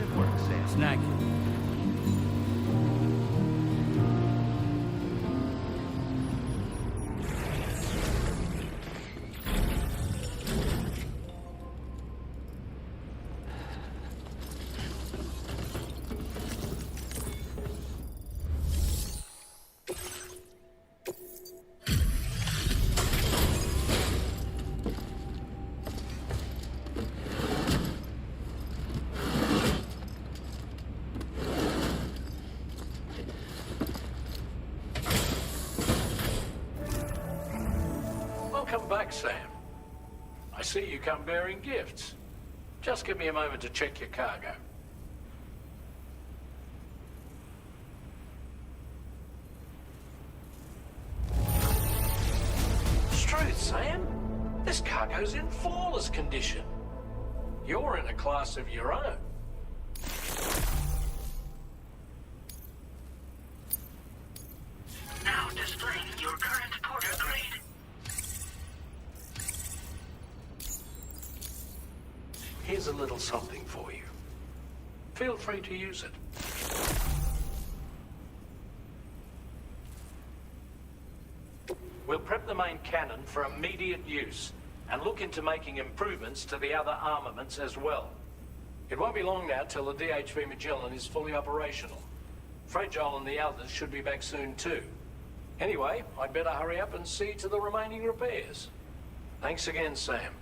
Good work, Sam. Snag. Welcome back, Sam. I see you come bearing gifts. Just give me a moment to check your cargo. Truth, Sam. This cargo's in flawless condition. You're in a class of your own. Now displaying your current porter grade. Here's a little something for you. Feel free to use it. We'll prep the main cannon for immediate use and look into making improvements to the other armaments as well. It won't be long now till the DHV Magellan is fully operational. Fragile and the others should be back soon too. Anyway, I'd better hurry up and see to the remaining repairs. Thanks again, Sam.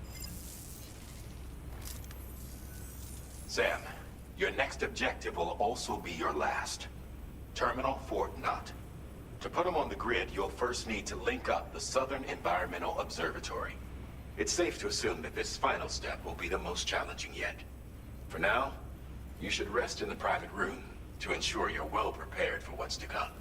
Sam, your next objective will also be your last. Terminal Fort Knott. To put them on the grid, you'll first need to link up the Southern Environmental Observatory. It's safe to assume that this final step will be the most challenging yet. For now, you should rest in the private room to ensure you're well prepared for what's to come.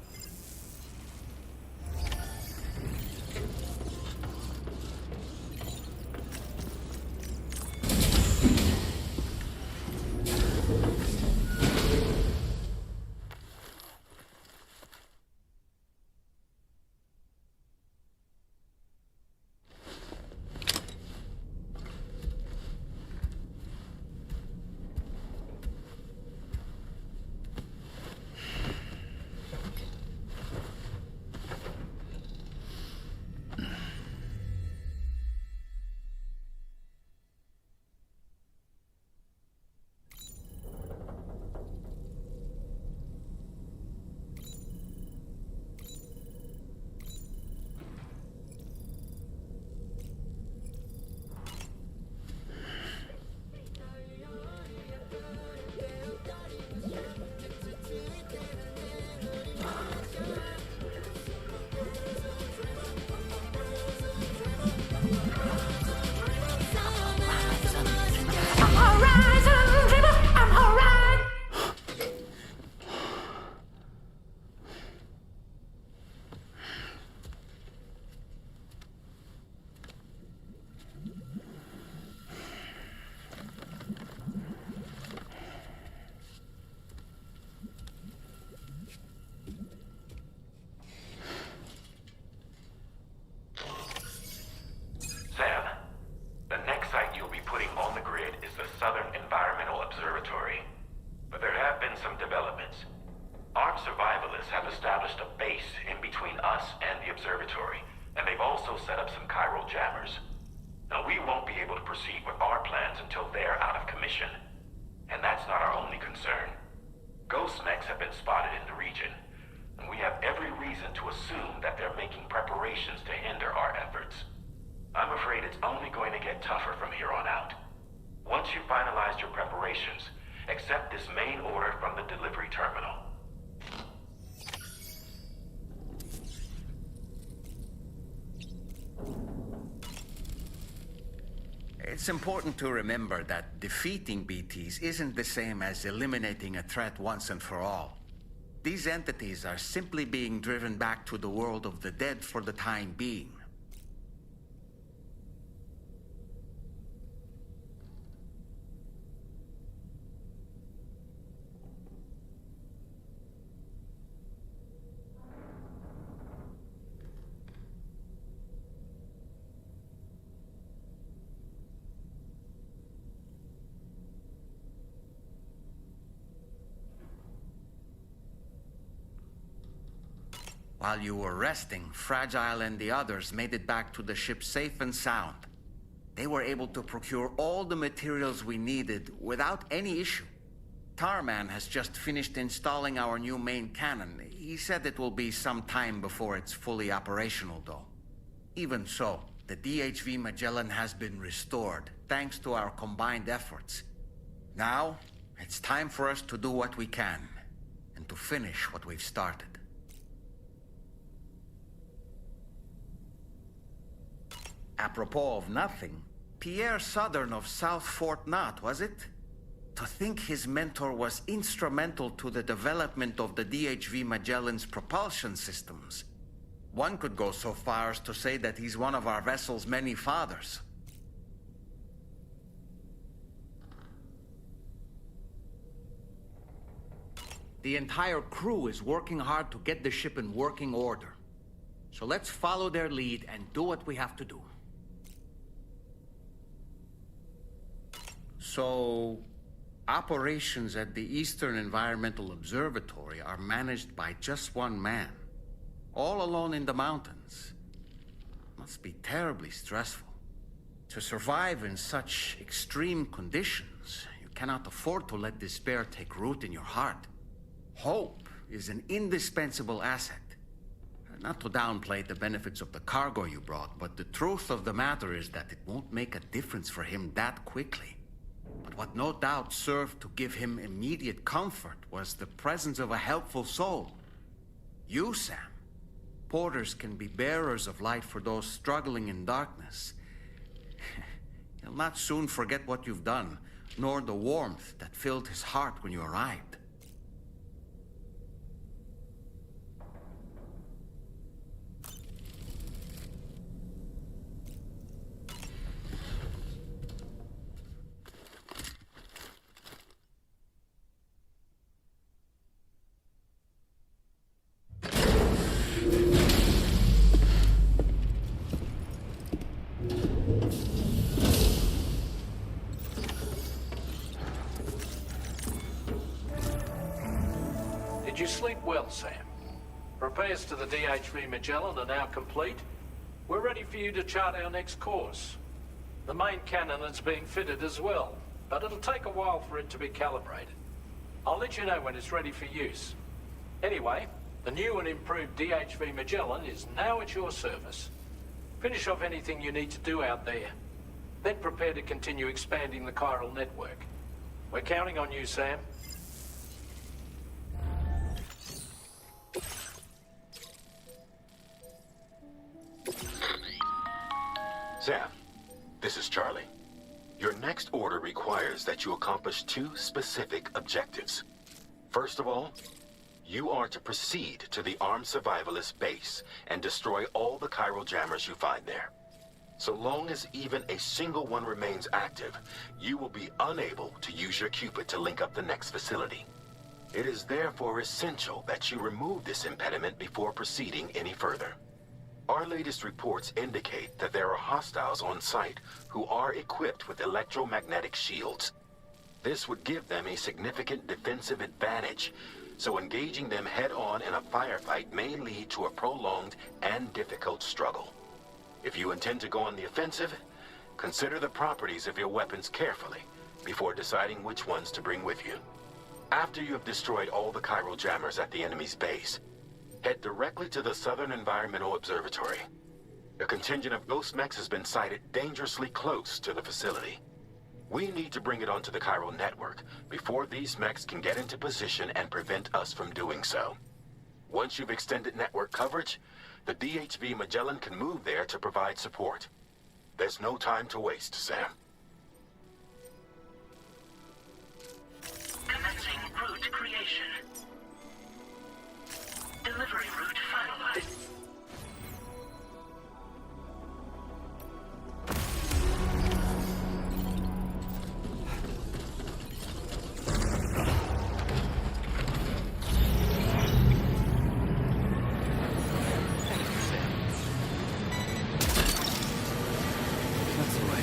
Sam, the next site you'll be putting on the grid is the Southern Environmental Observatory. But there have been some developments. Armed survivalists have established a base in between us and the observatory, and they've also set up some chiral jammers. Now, we won't be able to proceed with our plans until they're out of commission. And that's not our only concern. Ghost mechs have been spotted in the region, and we have every reason to assume that they're making preparations to hinder our efforts. I'm afraid it's only going to get tougher from here on out. Once you've finalized your preparations, accept this main order from the delivery terminal. It's important to remember that defeating BTs isn't the same as eliminating a threat once and for all. These entities are simply being driven back to the world of the dead for the time being. While you were resting, Fragile and the others made it back to the ship safe and sound. They were able to procure all the materials we needed without any issue. Tarman has just finished installing our new main cannon. He said it will be some time before it's fully operational, though. Even so, the DHV Magellan has been restored, thanks to our combined efforts. Now, it's time for us to do what we can, and to finish what we've started. Apropos of nothing, Pierre Southern of South Fort Knott, was it? To think his mentor was instrumental to the development of the DHV Magellan's propulsion systems. One could go so far as to say that he's one of our vessel's many fathers. The entire crew is working hard to get the ship in working order. So let's follow their lead and do what we have to do. So, operations at the Eastern Environmental Observatory are managed by just one man, all alone in the mountains. Must be terribly stressful. To survive in such extreme conditions, you cannot afford to let despair take root in your heart. Hope is an indispensable asset. Not to downplay the benefits of the cargo you brought, but the truth of the matter is that it won't make a difference for him that quickly. But what no doubt served to give him immediate comfort was the presence of a helpful soul. You, Sam. Porters can be bearers of light for those struggling in darkness. He'll not soon forget what you've done, nor the warmth that filled his heart when you arrived. Did you sleep well, Sam? Repairs to the DHV Magellan are now complete. We're ready for you to chart our next course. The main cannon is being fitted as well, but it'll take a while for it to be calibrated. I'll let you know when it's ready for use. Anyway, the new and improved DHV Magellan is now at your service. Finish off anything you need to do out there. Then prepare to continue expanding the chiral network. We're counting on you, Sam. Sam, this is Charlie. Your next order requires that you accomplish two specific objectives. First of all, you are to proceed to the armed survivalist base and destroy all the chiral jammers you find there. So long as even a single one remains active, you will be unable to use your Cupid to link up the next facility. It is therefore essential that you remove this impediment before proceeding any further. Our latest reports indicate that there are hostiles on site who are equipped with electromagnetic shields. This would give them a significant defensive advantage, so engaging them head-on in a firefight may lead to a prolonged and difficult struggle. If you intend to go on the offensive, consider the properties of your weapons carefully before deciding which ones to bring with you. After you have destroyed all the chiral jammers at the enemy's base, head directly to the Southern Environmental Observatory. A contingent of ghost mechs has been sighted dangerously close to the facility. We need to bring it onto the chiral network before these mechs can get into position and prevent us from doing so. Once you've extended network coverage, the DHV Magellan can move there to provide support. There's no time to waste, Sam. Commencing route creation. Delivery route finalized. That's the way.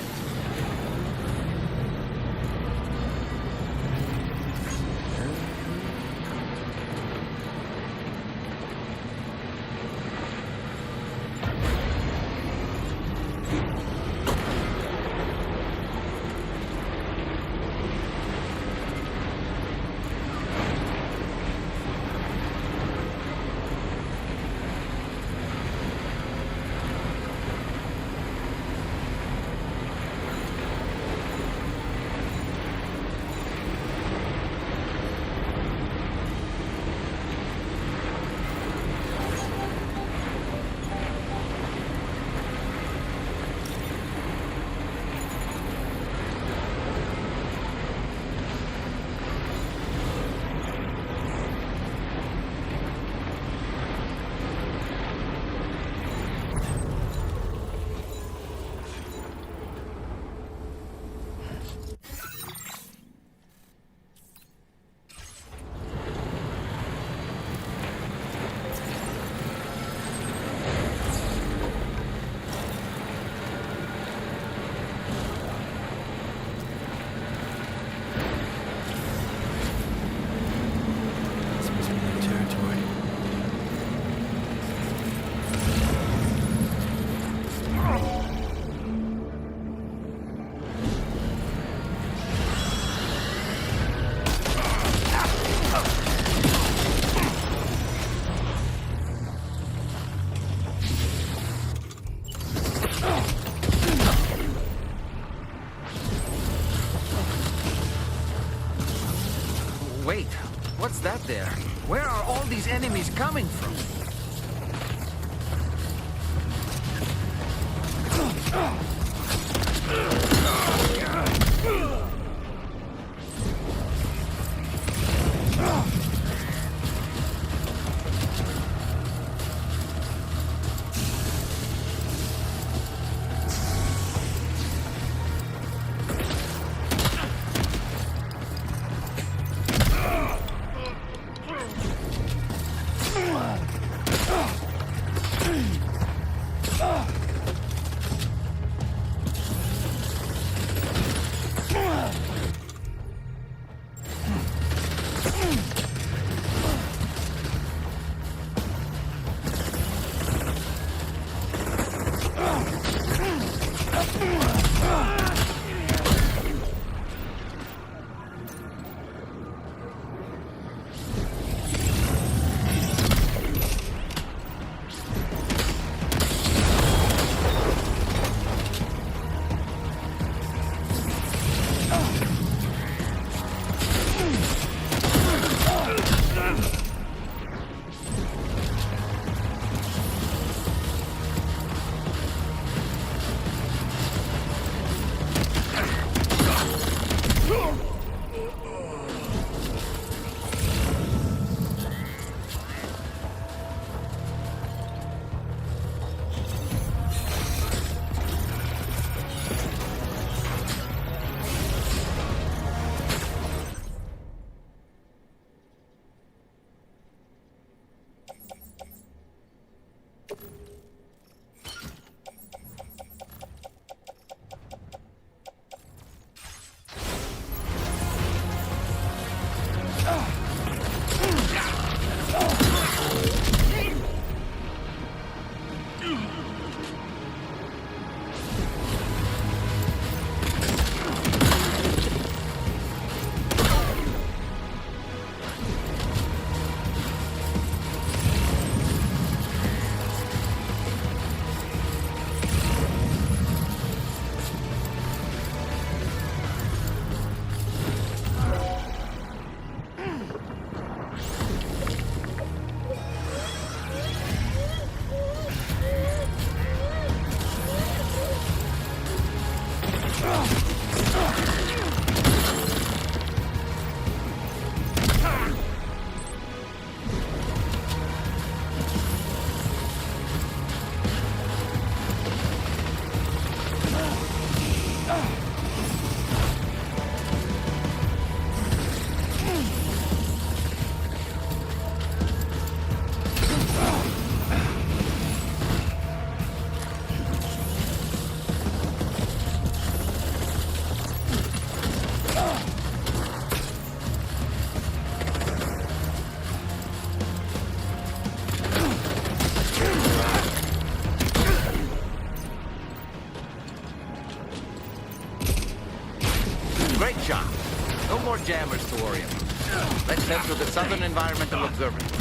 Wait, what's that there? Where are all these enemies coming from? Great job. No more jammers to worry about. Let's head to the Southern Environmental Observatory.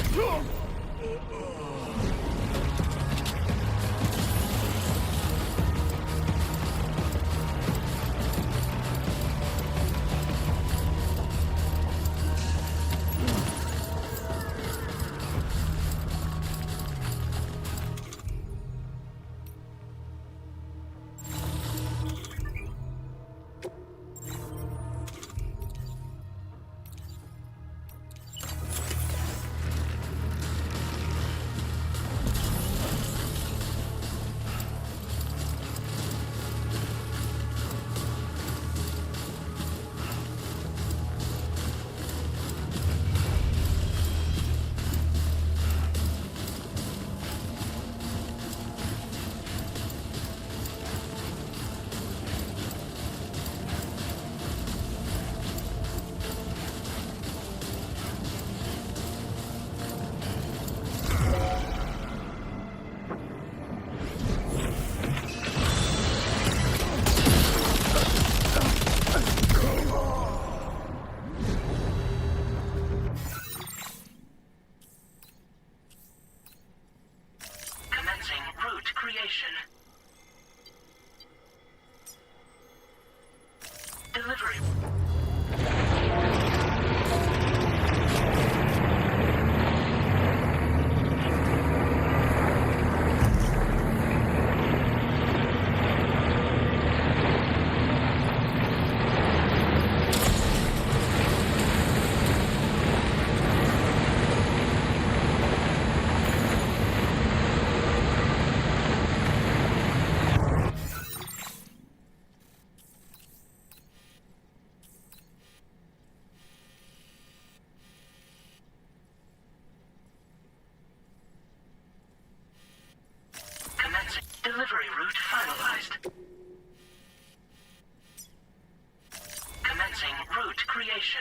creation.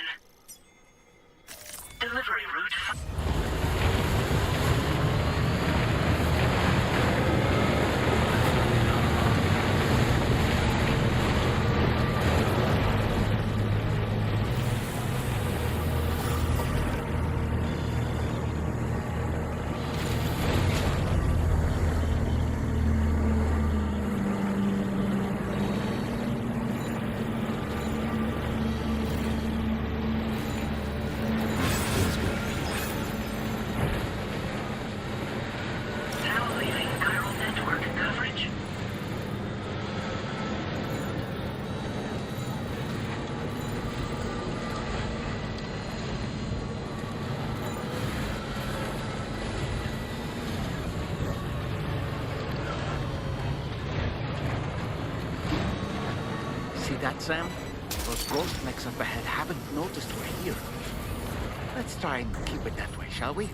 Delivery route. Now leaving chiral network coverage. See that, Sam? Those ghost mechs up ahead haven't noticed we're here. Let's try and keep it that way, shall we?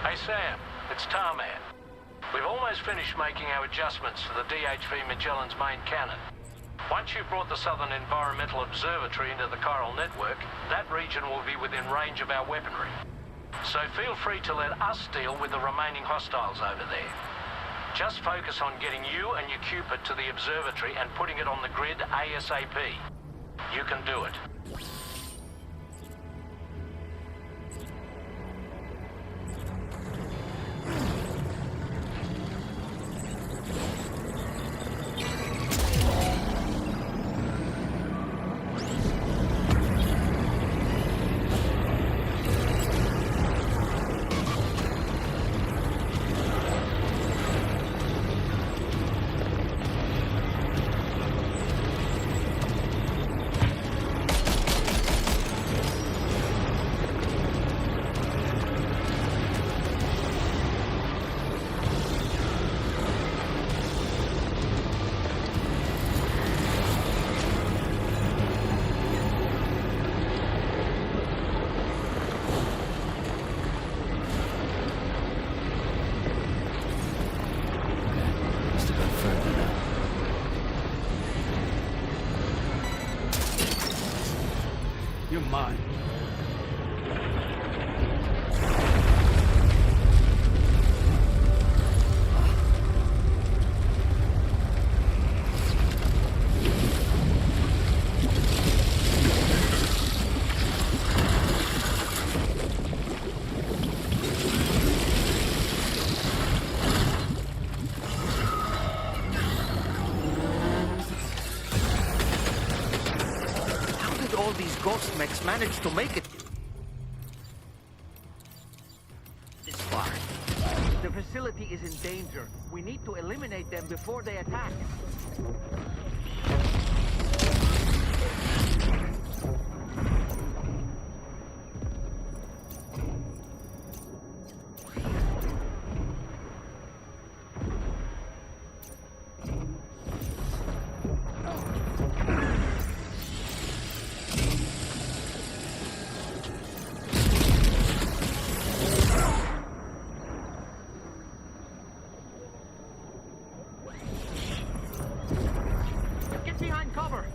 Hey Sam, it's Tarman. We've almost finished making our adjustments to the DHV Magellan's main cannon. Once you've brought the Southern Environmental Observatory into the chiral network, that region will be within range of our weaponry. So feel free to let us deal with the remaining hostiles over there. Just focus on getting you and your Cupid to the observatory and putting it on the grid ASAP. You can do it. Must have gone further now. You're mine. How did all these ghost mechs manage to make it this far? The facility is in danger. We need to eliminate them before they attack. Get behind cover!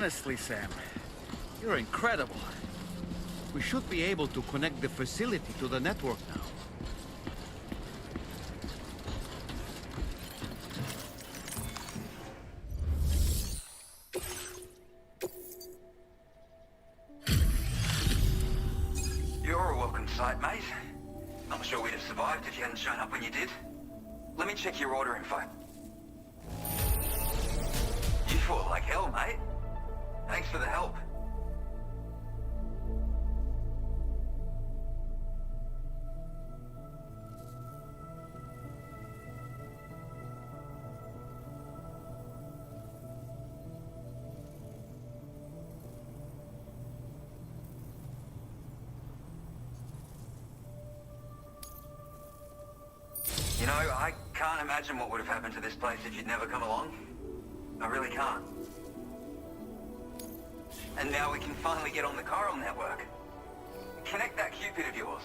Honestly, Sam, you're incredible. We should be able to connect the facility to the network now. You're a welcome sight, mate. Not sure we'd have survived if you hadn't shown up when you did. Let me check your order info. You fought like hell, mate. Thanks for the help. You know, I can't imagine what would have happened to this place if you'd never come along. I really can't. And now we can finally get on the chiral network. Connect that Cupid of yours.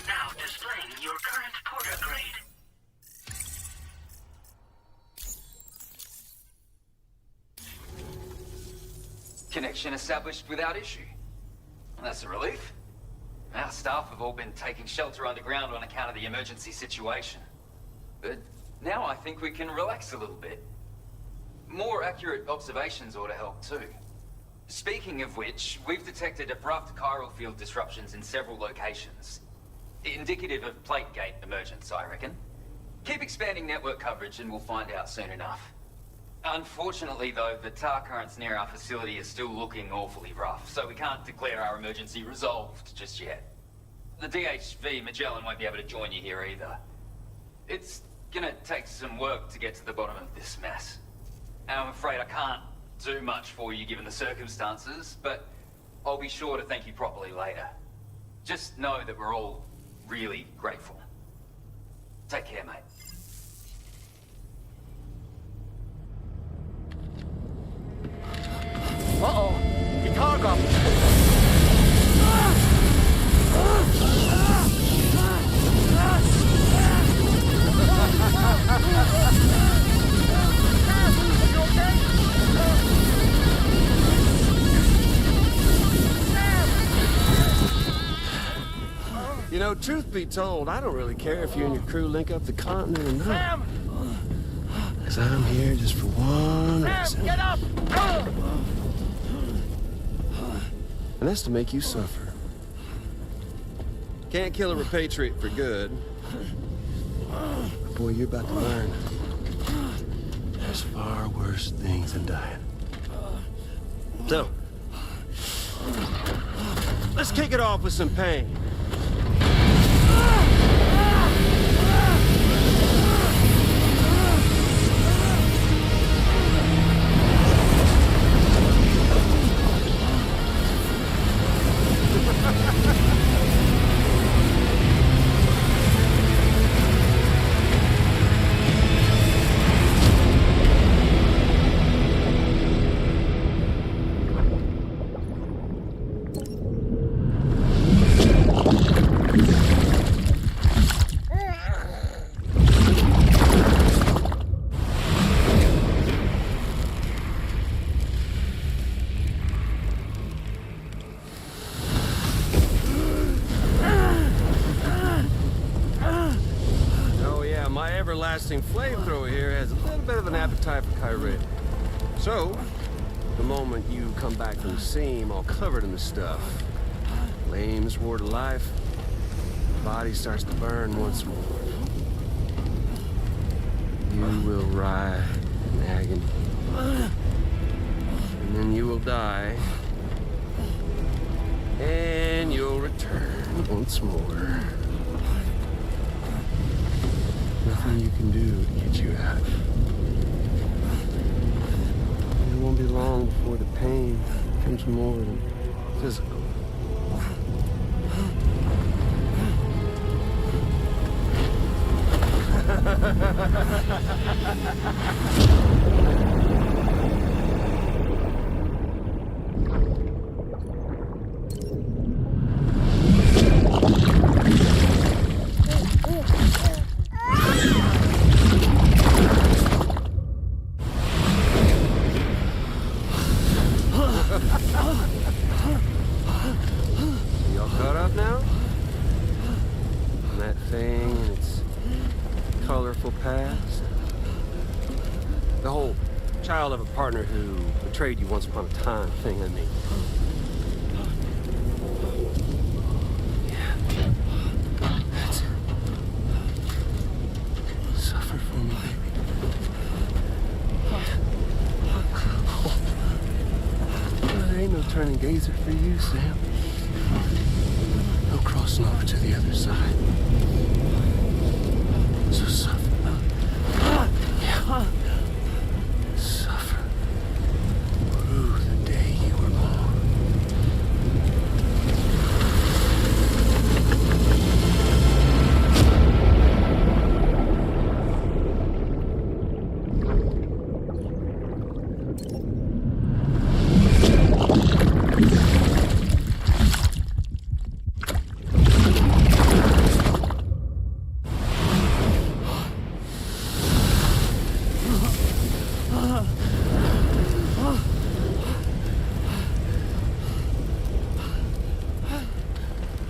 Now displaying your current porter grade. Connection established without issue. Well, that's a relief. Our staff have all been taking shelter underground on account of the emergency situation. But now I think we can relax a little bit. More accurate observations ought to help too. Speaking of which, we've detected abrupt chiral field disruptions in several locations. Indicative of plate gate emergence, I reckon. Keep expanding network coverage and we'll find out soon enough. Unfortunately, though, the tar currents near our facility are still looking awfully rough, so we can't declare our emergency resolved just yet. The DHV Magellan won't be able to join you here either. It's gonna take some work to get to the bottom of this mess. And I'm afraid I can't do much for you given the circumstances, but I'll be sure to thank you properly later. Just know that we're all really grateful. Take care, mate. Uh-oh! The cargo! You know, truth be told, I don't really care if you and your crew link up the continent or not. Sam! Because I'm here just for one Sam, reason. get up! And that's to make you suffer. Can't kill a repatriate for good. But boy, you're about to learn. There's far worse things than dying. So, let's kick it off with some pain. Everlasting flamethrower here has a little bit of an appetite for Kyrie. So, the moment you come back from the seam all covered in the stuff, pain is war to life. The body starts to burn once more. You will writhe in agony. And then you will die. And you'll return once more. Nothing you can do to get you out. And it won't be long before the pain becomes more than physical. You all caught up now? And that thing and its colorful past? The whole child of a partner who betrayed you once upon a time thing, I mean. Yeah. That's it. Suffer for me, baby. There ain't no turning gazer for you, Sam. No crossing over to the other side. So suffer. Yeah. Suffer. Through the day you were born.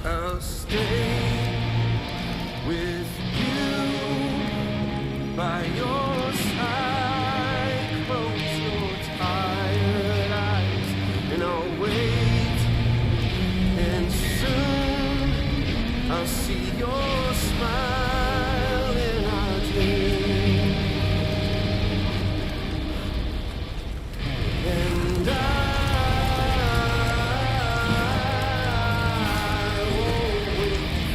I'll stay with you by your side. Close your tired eyes, and I'll wait. And soon I'll see your smile in our dream. And I won't wait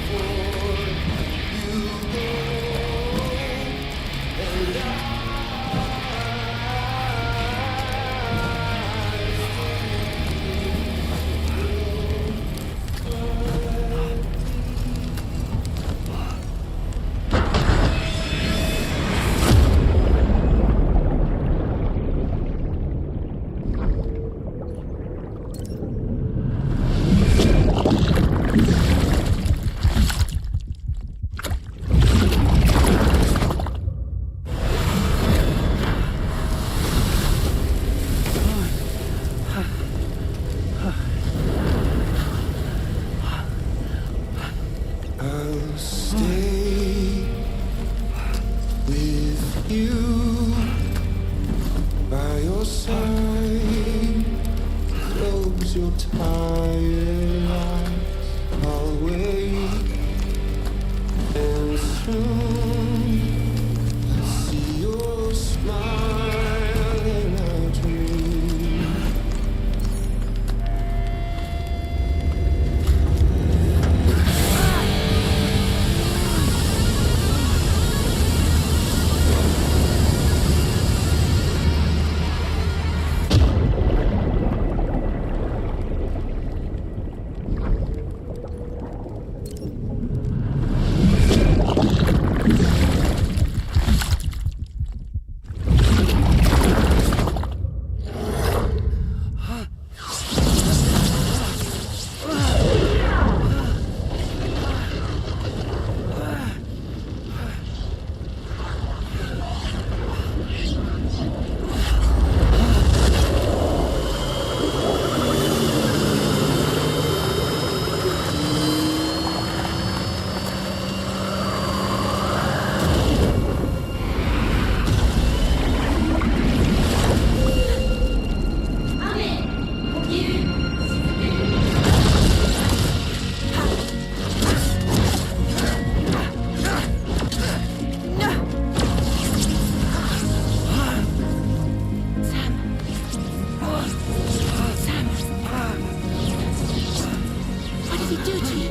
heavy duty.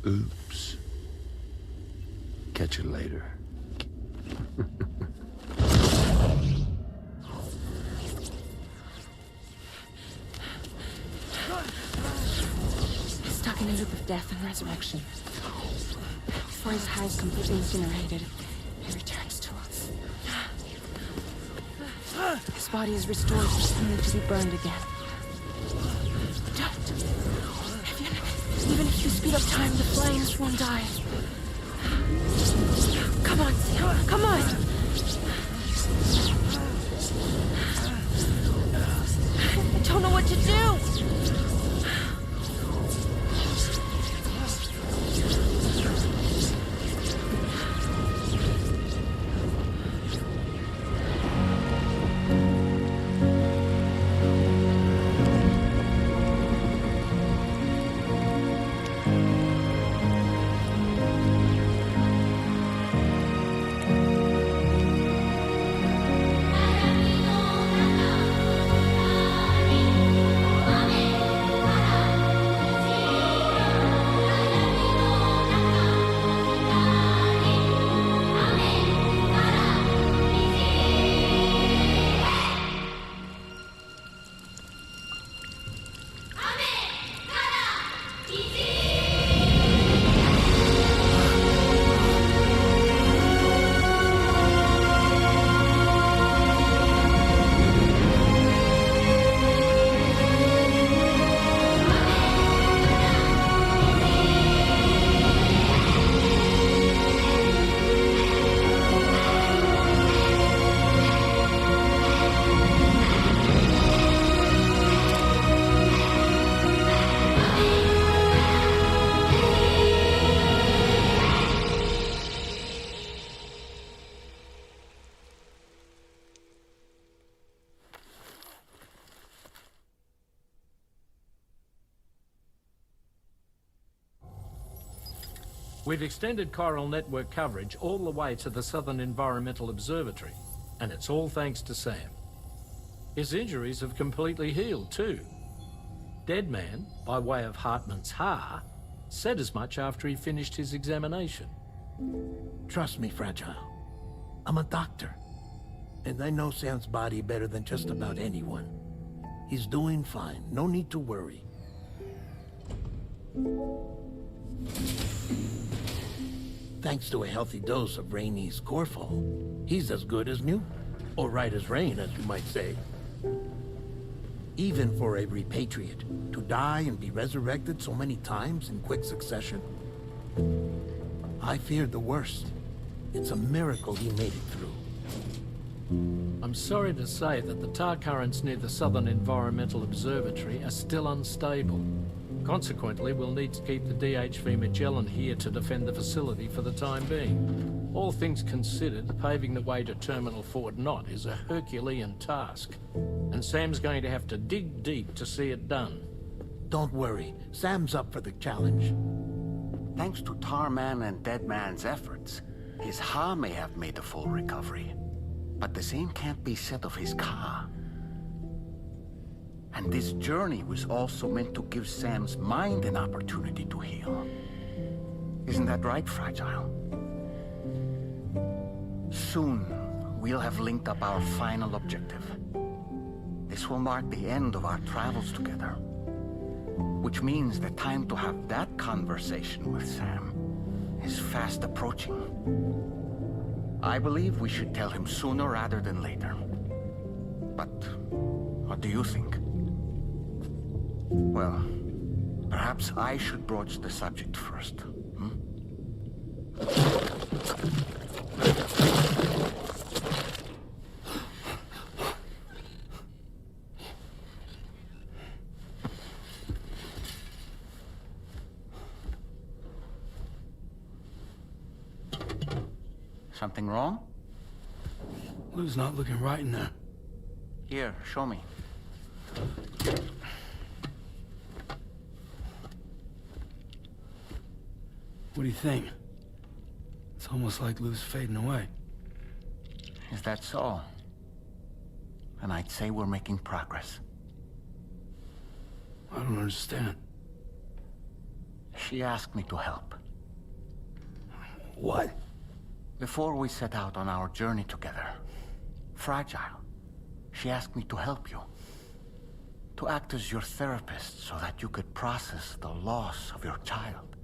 Oops. Catch you later. Stuck in a loop of death and resurrection. Before his high is completely incinerated, he returns to us. His body is restored, only to be burned again. Don't. Even if you speed up time, the flames won't die. Come on, Sam. Come on! I don't know what to do! We've extended chiral network coverage all the way to the Southern Environmental Observatory, and it's all thanks to Sam. His injuries have completely healed too. Deadman, by way of Hartman's Ha, said as much after he finished his examination. Trust me, Fragile. I'm a doctor, and I know Sam's body better than just about anyone. He's doing fine. No need to worry. Thanks to a healthy dose of Rainey's Corfol, he's as good as new. Or right as rain, as you might say. Even for a repatriate, to die and be resurrected so many times in quick succession. I feared the worst. It's a miracle he made it through. I'm sorry to say that the tar currents near the Southern Environmental Observatory are still unstable. Consequently, we'll need to keep the DHV Magellan here to defend the facility for the time being. All things considered, paving the way to Terminal Fort Knott is a Herculean task, and Sam's going to have to dig deep to see it done. Don't worry, Sam's up for the challenge. Thanks to Tarman and Deadman's efforts, His Ha may have made a full recovery, but the same can't be said of his Ka. And this journey was also meant to give Sam's mind an opportunity to heal. Isn't that right, Fragile? Soon, we'll have linked up our final objective. This will mark the end of our travels together. Which means the time to have that conversation with Sam is fast approaching. I believe we should tell him sooner rather than later. But what do you think? Well, perhaps I should broach the subject first. Something wrong? Lou's not looking right in there. Here, show me. What do you think? It's almost like Lou's fading away. Is that so? And I'd say we're making progress. I don't understand. She asked me to help. What? Before we set out on our journey together, Fragile, she asked me to help you. To act as your therapist so that you could process the loss of your child.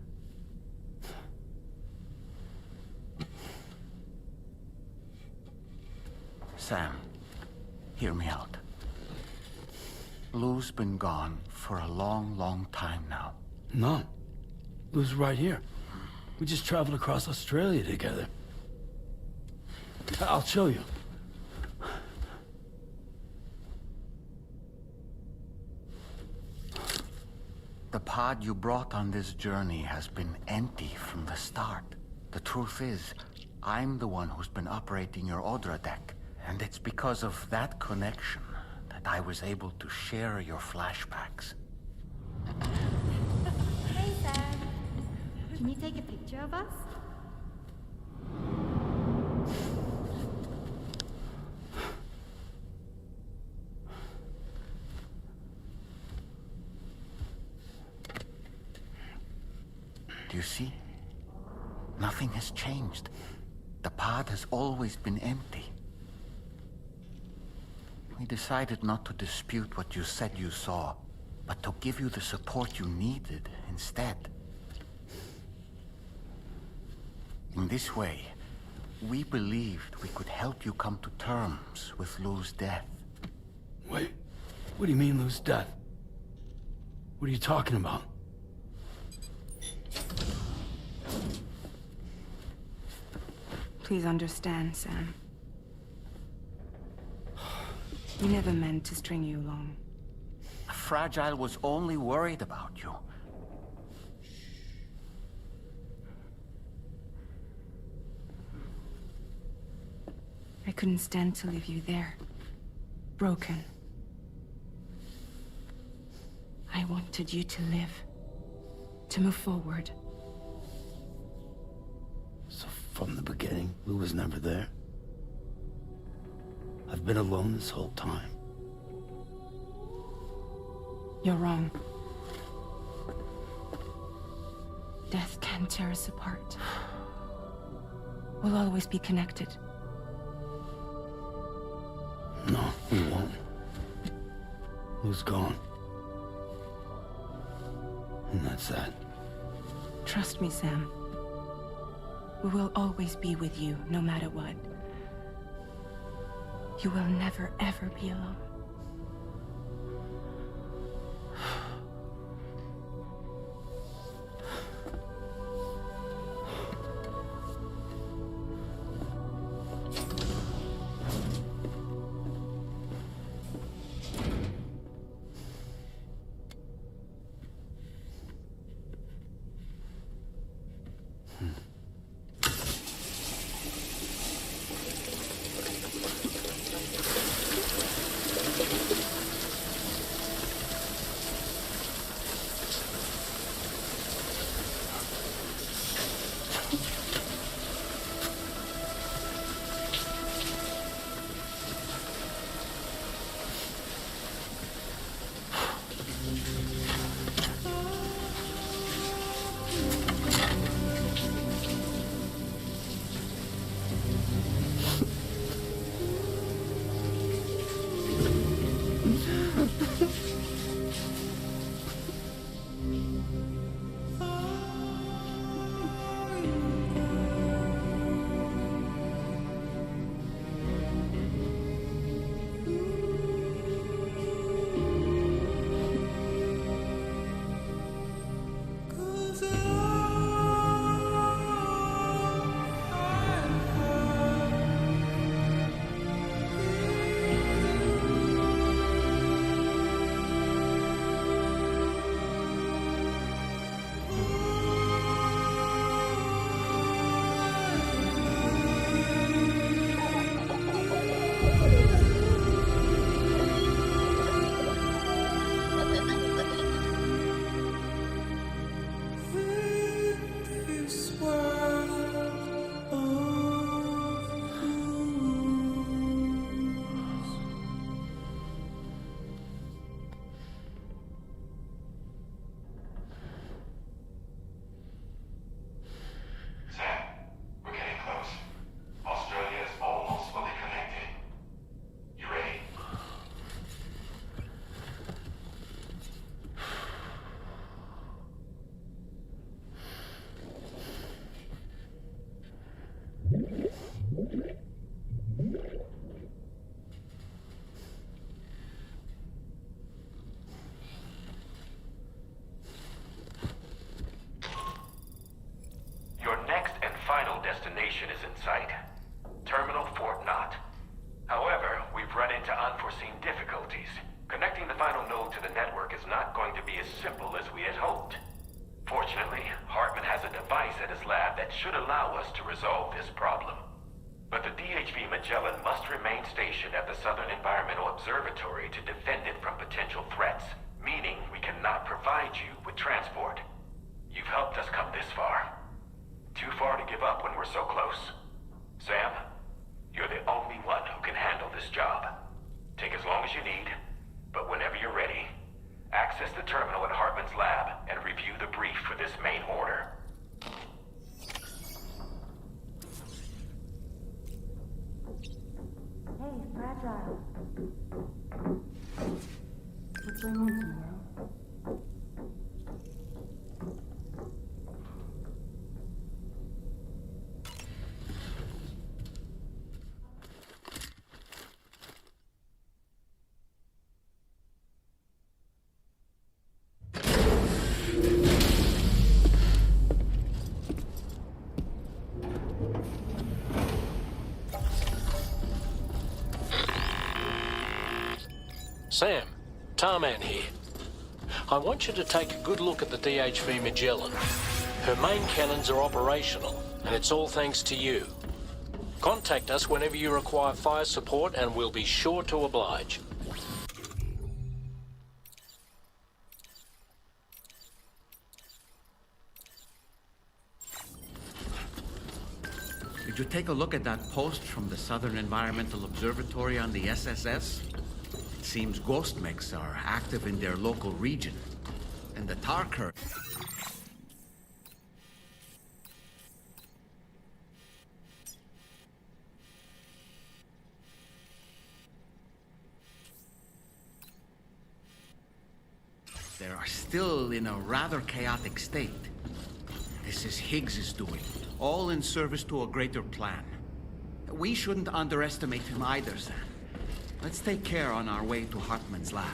Sam, hear me out. Lou's been gone for a long, long time now. No. Lou's right here. We just traveled across Australia together. I'll show you. The pod you brought on this journey has been empty from the start. The truth is, I'm the one who's been operating your Odra deck, and it's because of that connection that I was able to share your flashbacks. Hey, Sam. Can you take a picture of us? Do you see? Nothing has changed. The pod has always been empty. We decided not to dispute what you said you saw, but to give you the support you needed instead. In this way, we believed we could help you come to terms with Lou's death. Wait, what do you mean Lou's death? What are you talking about? Please understand, Sam. We never meant to string you along. Fragile was only worried about you. I couldn't stand to leave you there. Broken. I wanted you to live. To move forward. So from the beginning, Lou was never there? I've been alone this whole time. You're wrong. Death can tear us apart. We'll always be connected. No, we won't. Lou's gone. And that's that. Trust me, Sam. We will always be with you, no matter what. You will never, ever be alone. Sam, we're getting close. Australia is almost fully connected. You ready? Your next and final destination is in sight. Terminal Fort Knott. However, we've run into unforeseen difficulties. Connecting the final node to the network is not going to be as simple as we had hoped. Fortunately, Hartman has a device at his lab that should allow us to resolve this problem. But the DHV Magellan must remain stationed at the Southern Environmental Observatory to defend it from potential threats, meaning we cannot provide you with transport. You've helped us come this far. Too far to give up when we're so close. Sam, you're the only one who can handle this job. Take as long as you need, but whenever you're ready, access the terminal at Hartman's lab and review the brief for this main order. Hey, Fragile. What's going on tomorrow? Sam, Tarman here. I want you to take a good look at the DHV Magellan. Her main cannons are operational, and it's all thanks to you. Contact us whenever you require fire support, and we'll be sure to oblige. Did you take a look at that post from the Southern Environmental Observatory on the SSS? It seems ghost mechs are active in their local region. And the tar curve. They are still in a rather chaotic state. This is Higgs's doing, all in service to a greater plan. We shouldn't underestimate him either, Sam. Let's take care on our way to Hartman's lab.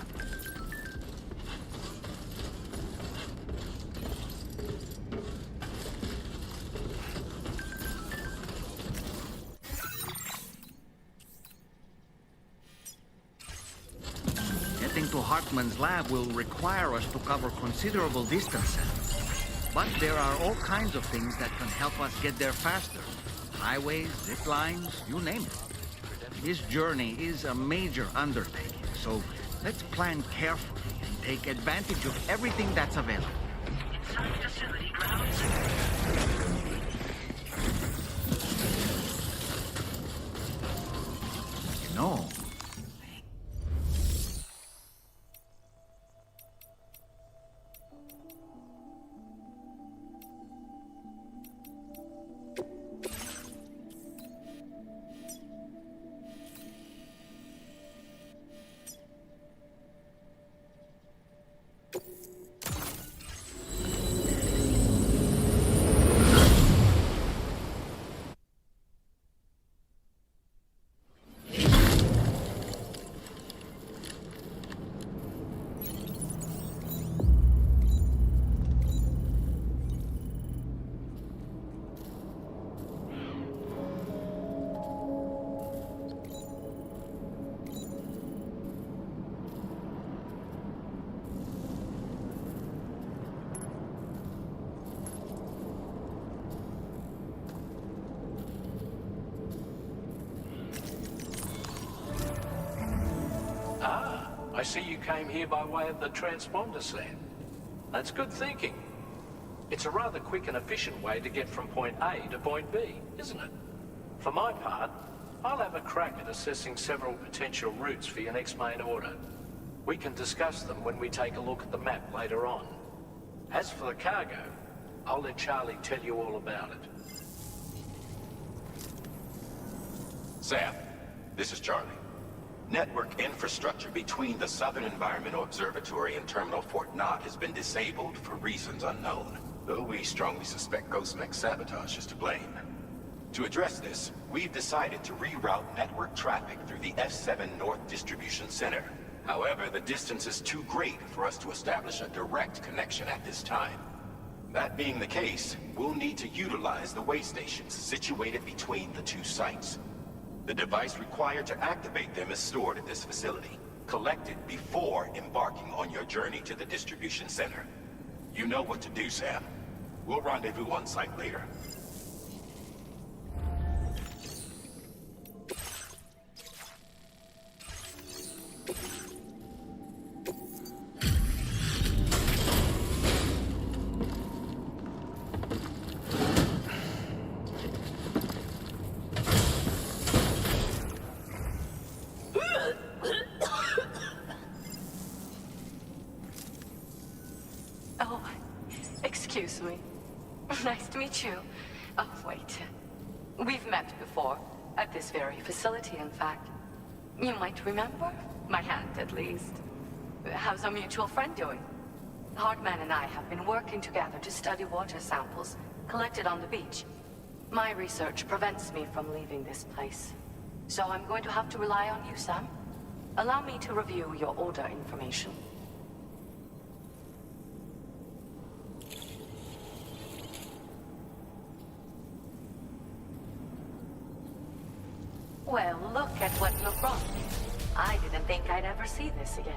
Getting to Hartman's lab will require us to cover considerable distance. But there are all kinds of things that can help us get there faster. Highways, zip lines, you name it. This journey is a major undertaking, so let's plan carefully and take advantage of everything that's available. Inside facility grounds. No. I see you came here by way of the transponder, Sam. That's good thinking. It's a rather quick and efficient way to get from point A to point B, isn't it? For my part, I'll have a crack at assessing several potential routes for your next main order. We can discuss them when we take a look at the map later on. As for the cargo, I'll let Charlie tell you all about it. Sam, this is Charlie. Network infrastructure between the Southern Environmental Observatory and Terminal Fort Knott has been disabled for reasons unknown, though we strongly suspect Ghostmech's sabotage is to blame. To address this, we've decided to reroute network traffic through the F7 North Distribution Center. However, the distance is too great for us to establish a direct connection at this time. That being the case, we'll need to utilize the way stations situated between the two sites. The device required to activate them is stored at this facility, collected before embarking on your journey to the distribution center. You know what to do, Sam. We'll rendezvous on site later. Oh, excuse me. Nice to meet you. Oh, wait. We've met before. At this very facility, in fact. You might remember? My hand, at least. How's our mutual friend doing? Hardman and I have been working together to study water samples collected on the beach. My research prevents me from leaving this place. So I'm going to have to rely on you, Sam. Allow me to review your order information. Well, look at what you've brought me. I didn't think I'd ever see this again.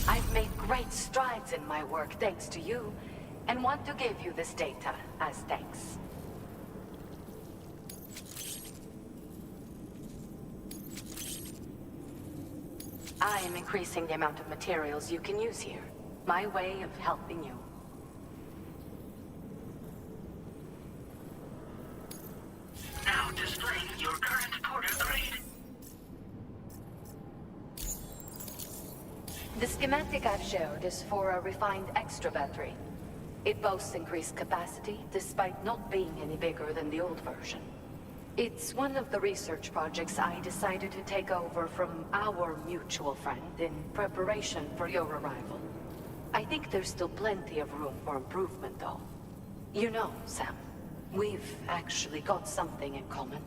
I've made great strides in my work thanks to you, and want to give you this data as thanks. I am increasing the amount of materials you can use here. My way of helping you. Now displaying your current porter grade. The schematic I've showed is for a refined extra battery. It boasts increased capacity, despite not being any bigger than the old version. It's one of the research projects I decided to take over from our mutual friend in preparation for your arrival. I think there's still plenty of room for improvement, though. You know, Sam, we've actually got something in common.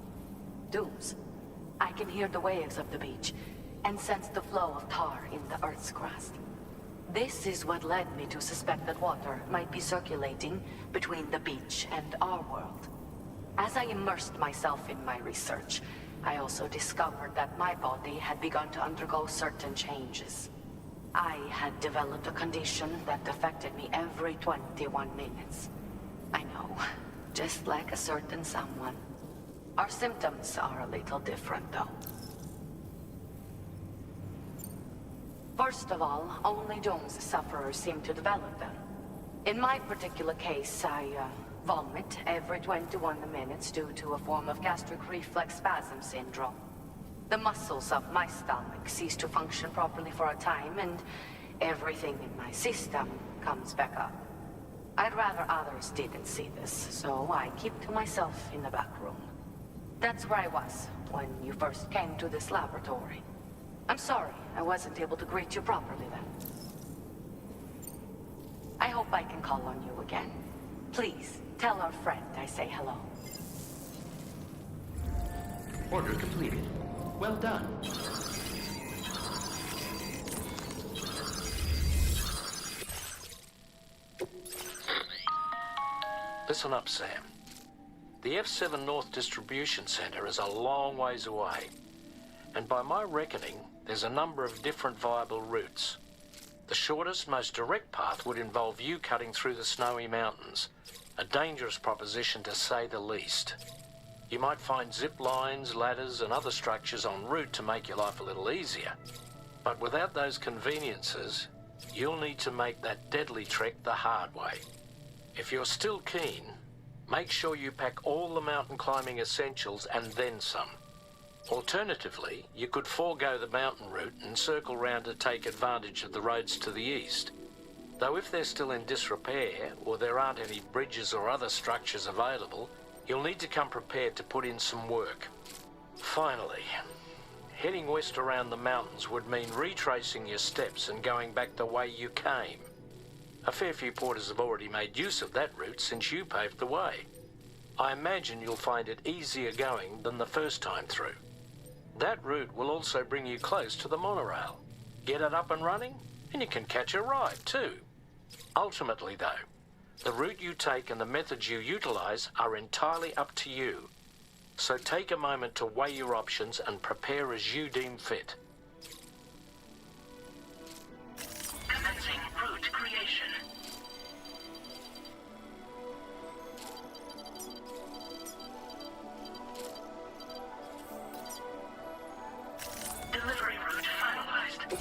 Dooms. I can hear the waves of the beach, and sense the flow of tar in the Earth's crust. This is what led me to suspect that water might be circulating between the beach and our world. As I immersed myself in my research, I also discovered that my body had begun to undergo certain changes. I had developed a condition that affected me every 21 minutes. I know, just like a certain someone. Our symptoms are a little different, though. First of all, only Doom's sufferers seem to develop them. In my particular case, I vomit every 21 minutes due to a form of gastric reflex spasm syndrome. The muscles of my stomach cease to function properly for a time, and everything in my system comes back up. I'd rather others didn't see this, so I keep to myself in the back room. That's where I was when you first came to this laboratory. I'm sorry I wasn't able to greet you properly then. I hope I can call on you again. Please, tell our friend I say hello. Order completed. Well done. Listen up, Sam. The F7 North Distribution Centre is a long ways away, and by my reckoning, there's a number of different viable routes. The shortest, most direct path would involve you cutting through the snowy mountains, a dangerous proposition to say the least. You might find zip lines, ladders and other structures en route to make your life a little easier. But without those conveniences, you'll need to make that deadly trek the hard way. If you're still keen, make sure you pack all the mountain climbing essentials and then some. Alternatively, you could forego the mountain route and circle round to take advantage of the roads to the east. Though if they're still in disrepair, or there aren't any bridges or other structures available, you'll need to come prepared to put in some work. Finally, heading west around the mountains would mean retracing your steps and going back the way you came. A fair few porters have already made use of that route since you paved the way. I imagine you'll find it easier going than the first time through. That route will also bring you close to the monorail. Get it up and running, and you can catch a ride too. Ultimately though, the route you take and the methods you utilize are entirely up to you. So take a moment to weigh your options and prepare as you deem fit. Commencing route creation. Delivery route finalized.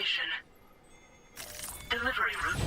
creation. Delivery route.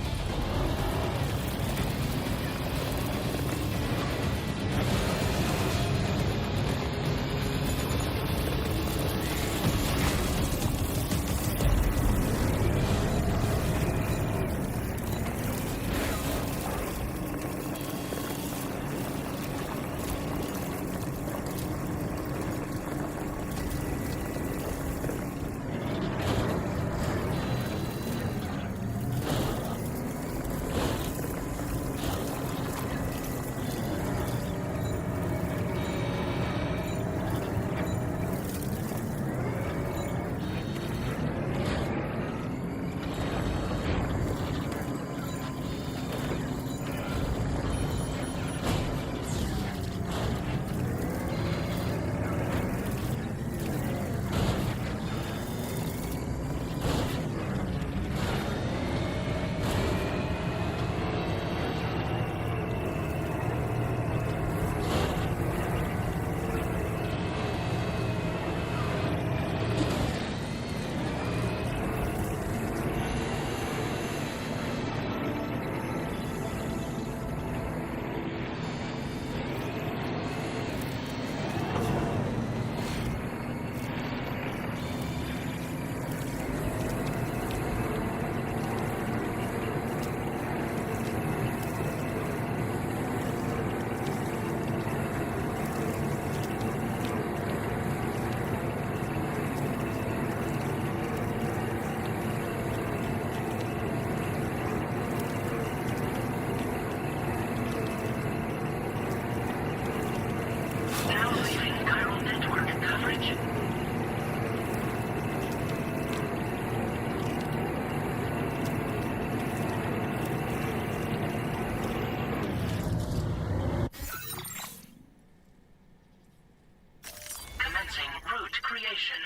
Route creation.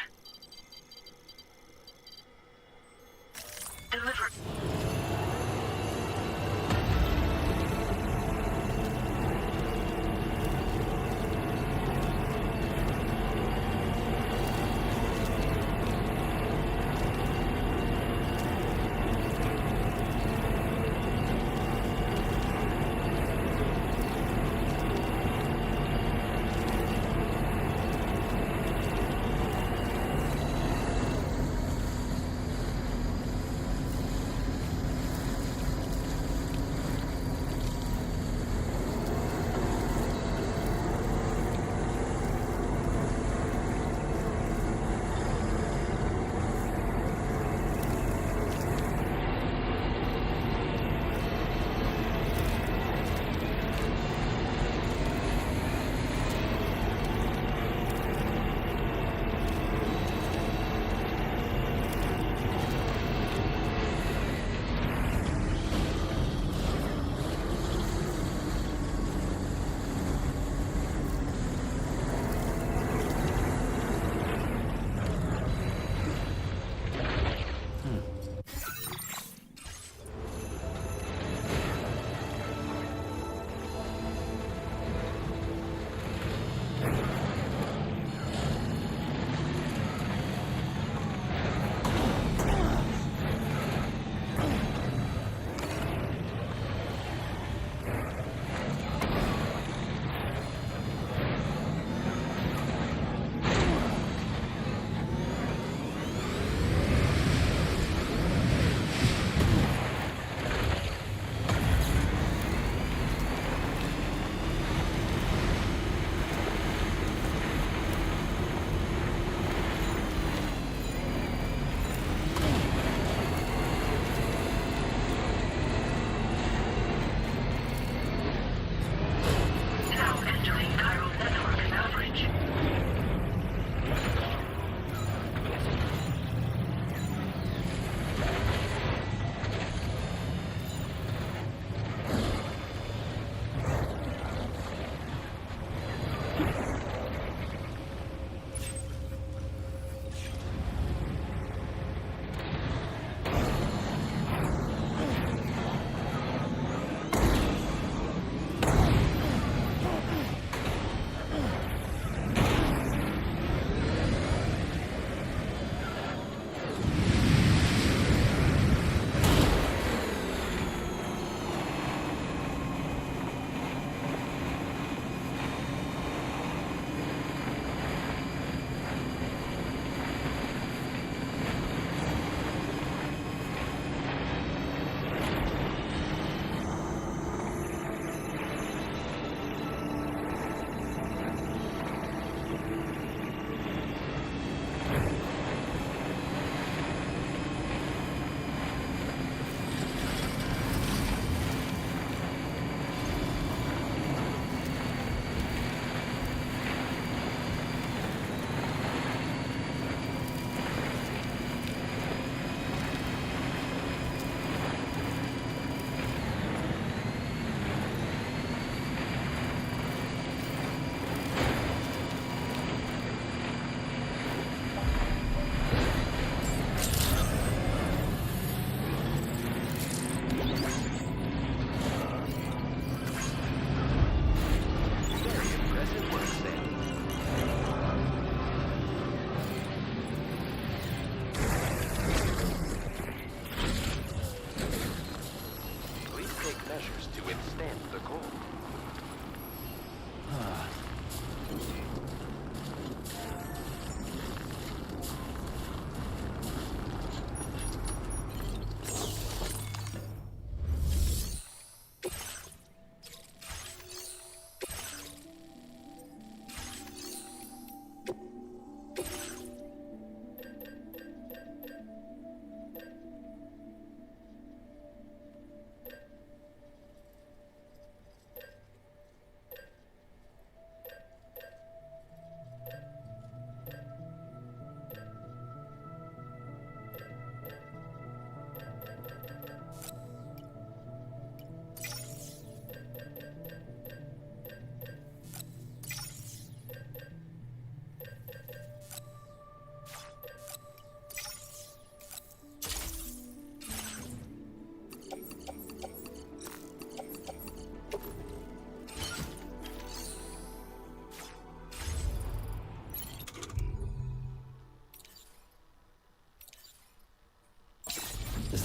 Deliver.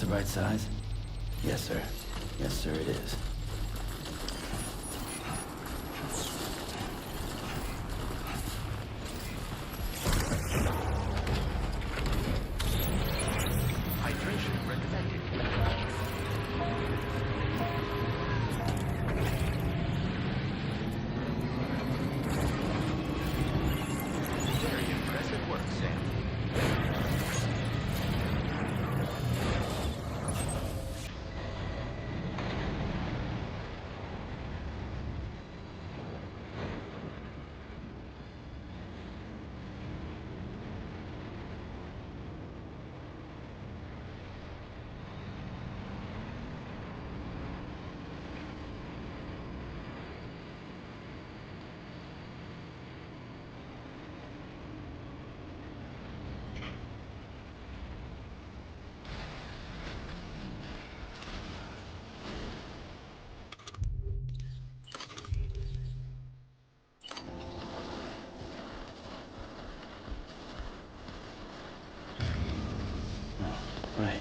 the right size? Yes, sir. Yes, sir, it is. Hydration recommended. Very impressive work, Sam. Right.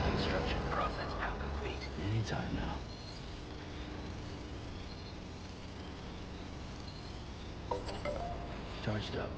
Construction process now complete. Anytime now. Charged up.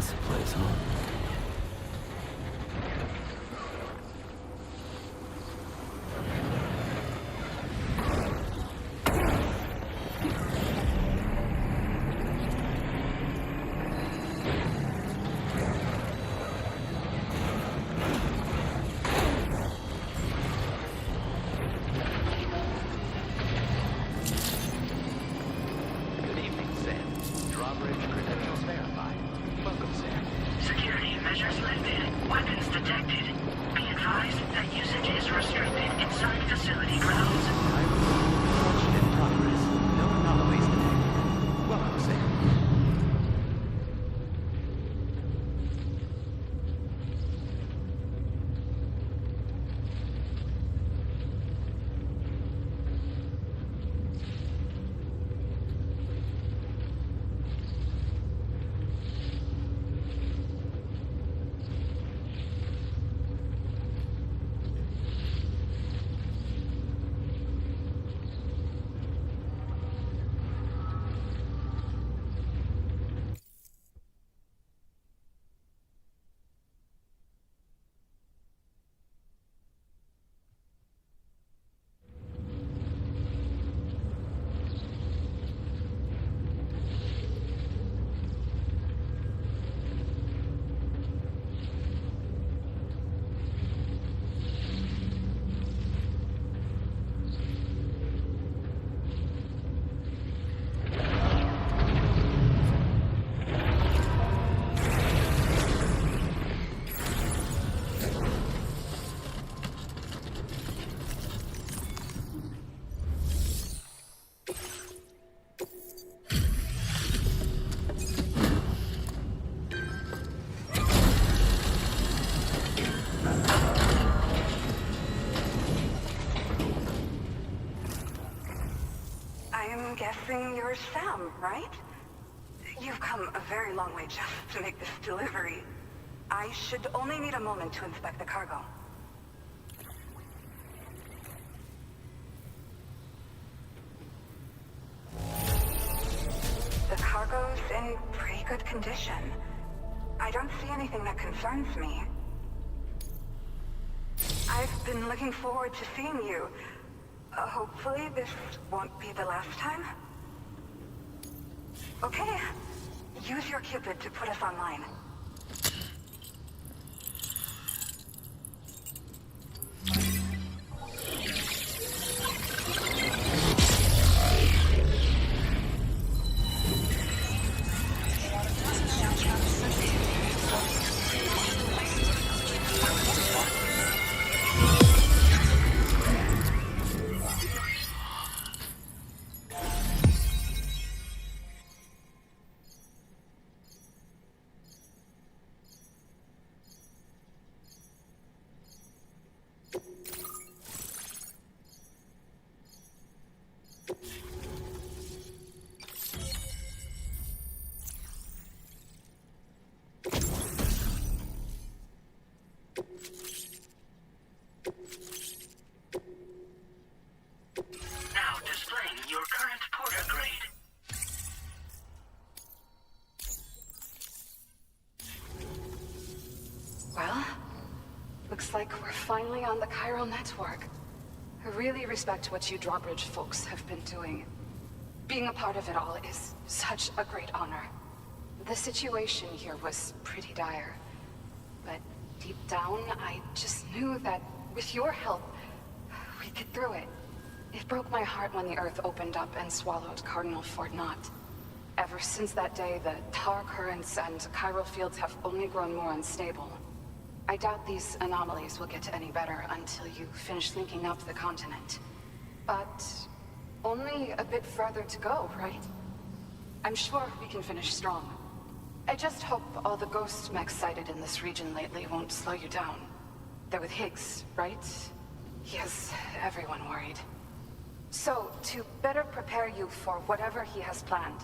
That's the place, huh? Good evening, Sam. Drawbridge credentials verified. Welcome, Sam. Security measures lifted. Weapons detected. Be advised that usage is restricted inside facility grounds. Launch in progress. No anomalies detected. Welcome, Sam. I'm guessing you're Sam, right? You've come a very long way just to make this delivery. I should only need a moment to inspect the cargo. The cargo's in pretty good condition. I don't see anything that concerns me. I've been looking forward to seeing you. Hopefully this won't be the last time. Okay. Use your Cupid to put us online. Now displaying your current porter grade. Well, looks like we're finally on the chiral network. I really respect what you Drawbridge folks have been doing. Being a part of it all is such a great honor. The situation here was pretty dire. But deep down, I just knew that with your help, we'd get through it. It broke my heart when the Earth opened up and swallowed Cardinal Fort Knott. Ever since that day, the tar currents and chiral fields have only grown more unstable. I doubt these anomalies will get any better until you finish linking up the continent. But only a bit further to go, right? I'm sure we can finish strong. I just hope all the ghost mechs sighted in this region lately won't slow you down. They're with Higgs, right? He has everyone worried. So, to better prepare you for whatever he has planned,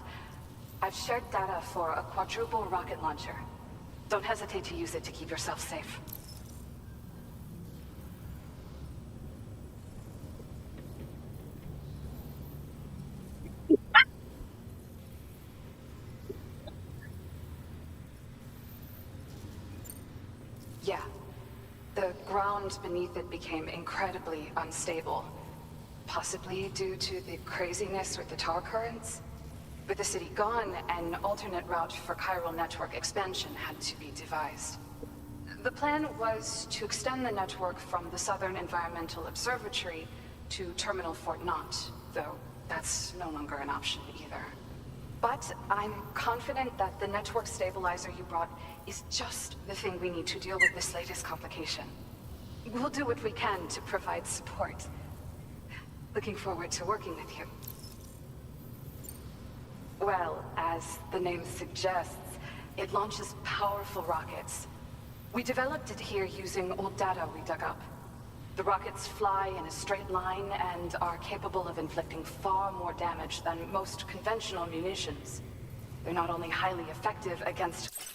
I've shared data for a quadruple rocket launcher. Don't hesitate to use it to keep yourself safe. Yeah. The ground beneath it became incredibly unstable. Possibly due to the craziness with the tar currents. With the city gone, an alternate route for chiral network expansion had to be devised. The plan was to extend the network from the Southern Environmental Observatory to Terminal Fort Knott, though that's no longer an option either. But I'm confident that the network stabilizer you brought is just the thing we need to deal with this latest complication. We'll do what we can to provide support. Looking forward to working with you. Well, as the name suggests, it launches powerful rockets. We developed it here using old data we dug up. The rockets fly in a straight line and are capable of inflicting far more damage than most conventional munitions. They're not only highly effective against...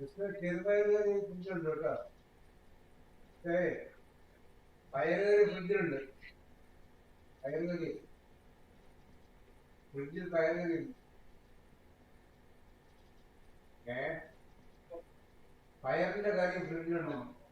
ചെറുപയറുകറി ഫ്രിഡ്ജിലുണ്ട് കേട്ടോ. പയറുകറി ഫ്രിഡ്ജിലുണ്ട്. പയറുകറി ഫ്രിഡ്ജിൽ പയറുകറി പയറിന്റെ കറി ഫ്രിഡ്ജിലുണ്ട്.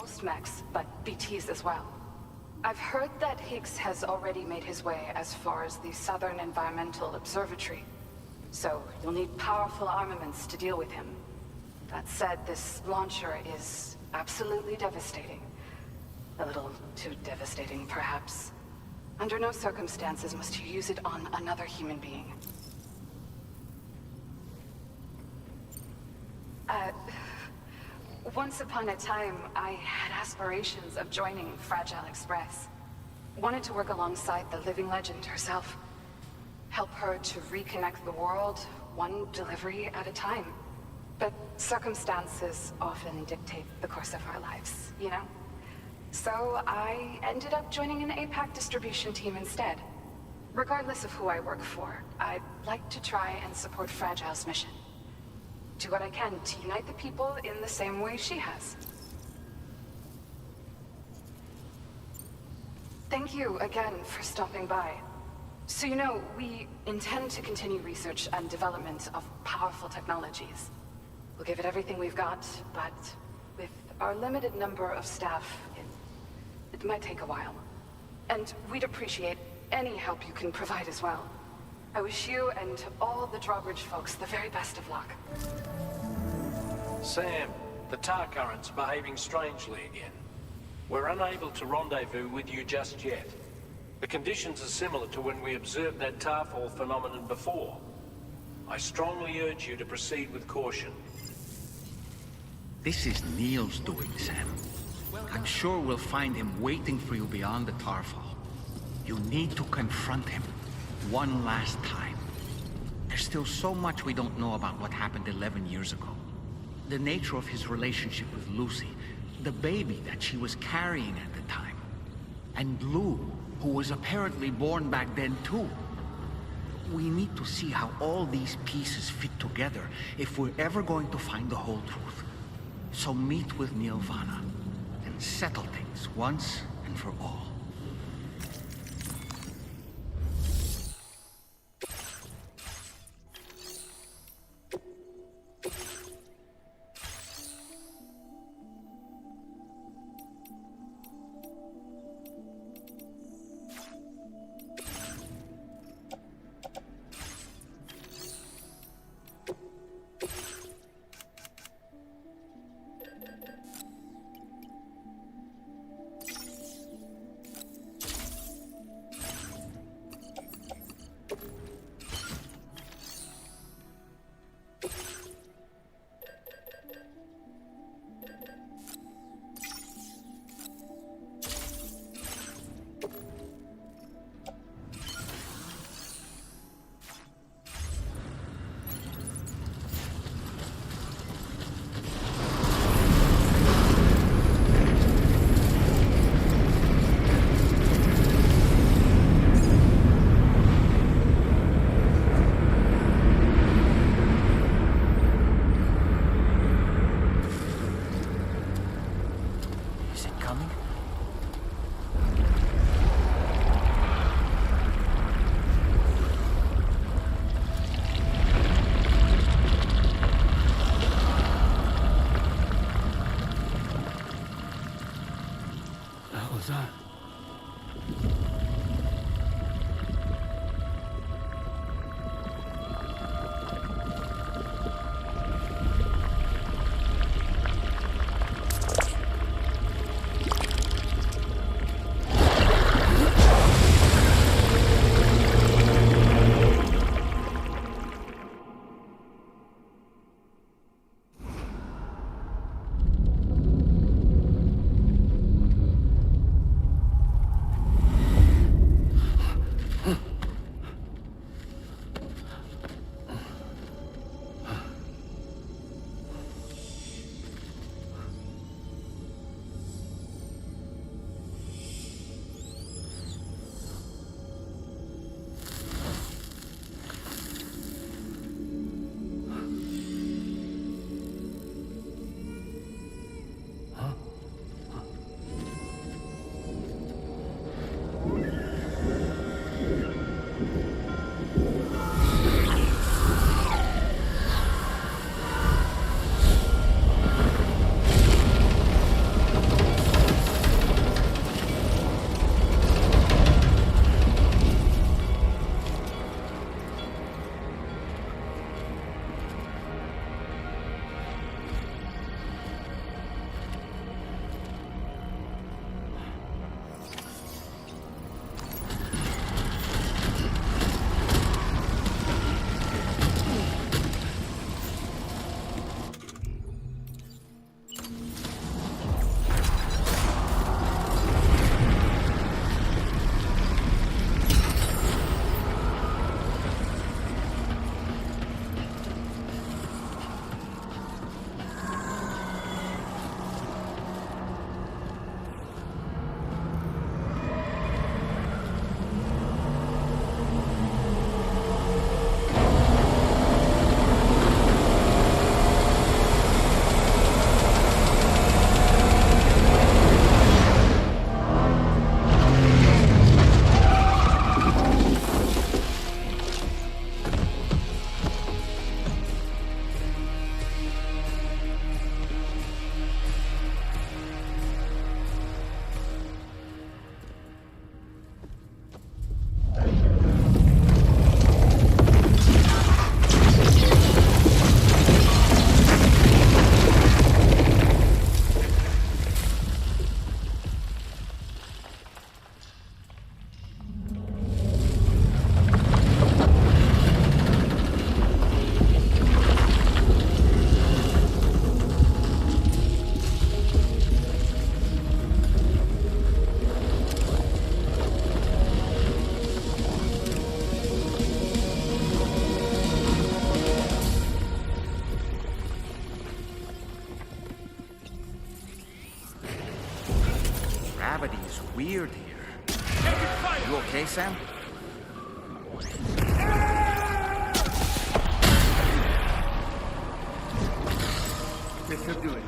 most mechs, but BTs as well. I've heard that Higgs has already made his way as far as the Southern Environmental Observatory. So you'll need powerful armaments to deal with him. That said, this launcher is absolutely devastating. A little too devastating, perhaps. Under no circumstances must you use it on another human being. Once upon a time, I had aspirations of joining Fragile Express. Wanted to work alongside the living legend herself. Help her to reconnect the world, one delivery at a time. But circumstances often dictate the course of our lives, you know? So I ended up joining an APAC distribution team instead. Regardless of who I work for, I'd like to try and support Fragile's mission. Do what I can to unite the people in the same way she has. Thank you again for stopping by. So you know, we intend to continue research and development of powerful technologies. We'll give it everything we've got, but with our limited number of staff, it might take a while. And we'd appreciate any help you can provide as well. I wish you and all the Drawbridge folks the very best of luck. Sam, the tar current's behaving strangely again. We're unable to rendezvous with you just yet. The conditions are similar to when we observed that tarfall phenomenon before. I strongly urge you to proceed with caution. This is Neil's doing, Sam. I'm sure we'll find him waiting for you beyond the tarfall. You need to confront him one last time. There's still so much we don't know about what happened 11 years ago. The nature of his relationship with Lucy, the baby that she was carrying at the time, and Lou, who was apparently born back then too. We need to see how all these pieces fit together if we're ever going to find the whole truth. So meet with Neil Vanna and settle things once and for all. You okay, Sam? This should do it.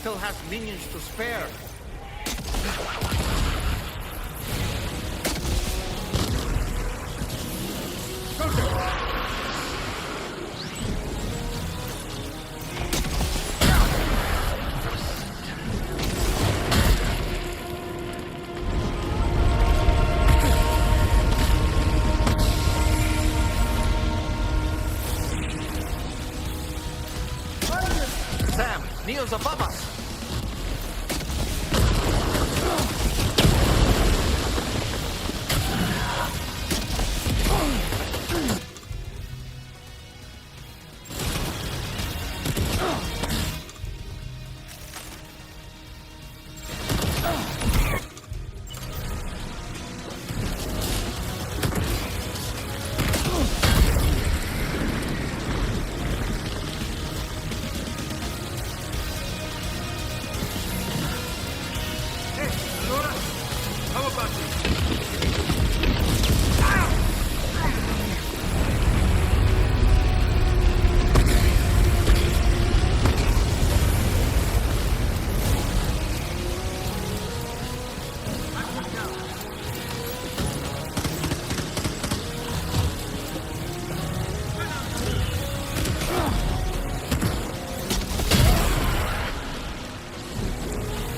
Still has minions to spare. Sam, Neo's above us.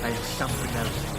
I have something else.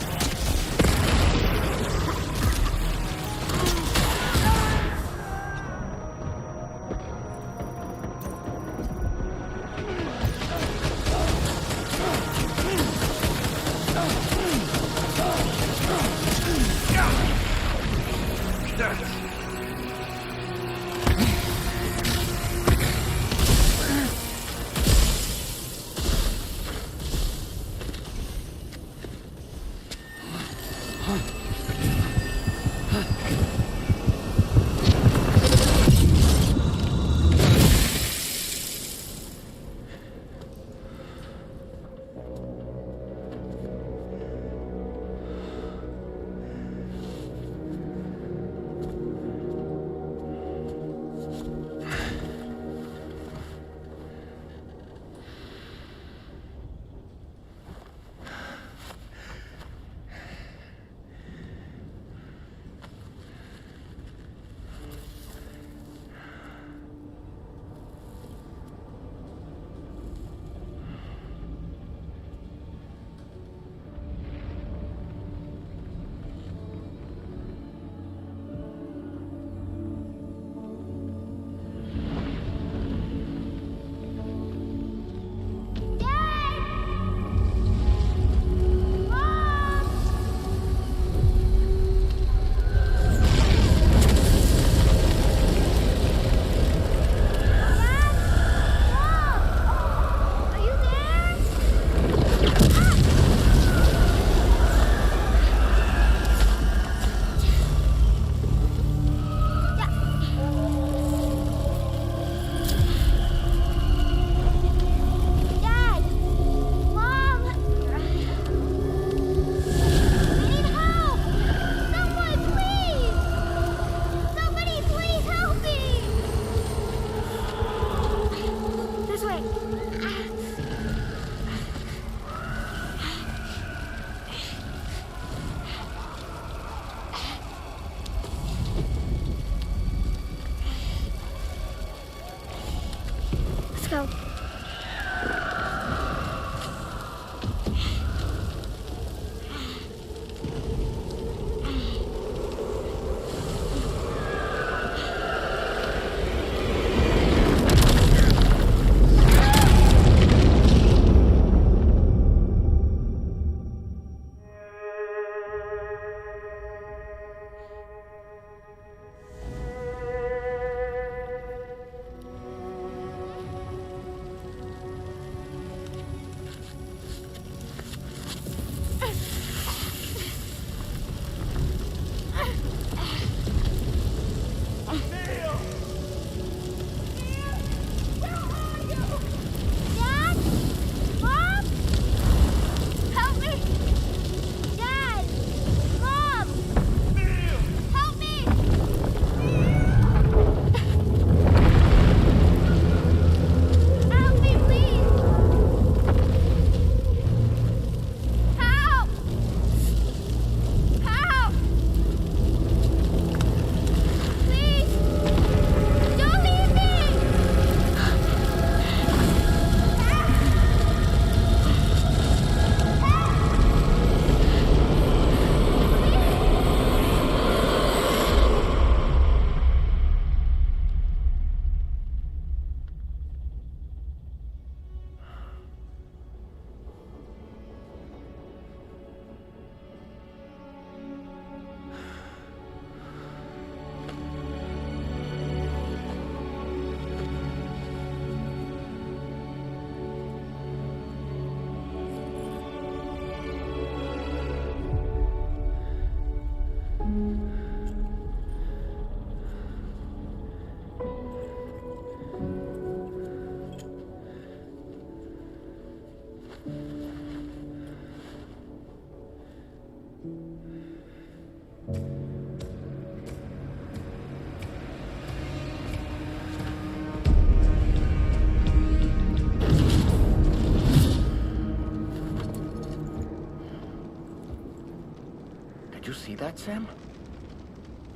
Did you see that, Sam?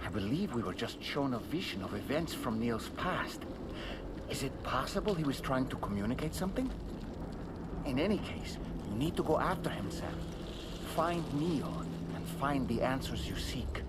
I believe we were just shown a vision of events from Neil's past. Is it possible he was trying to communicate something? In any case, you need to go after him, Sam. Find Neil, and find the answers you seek.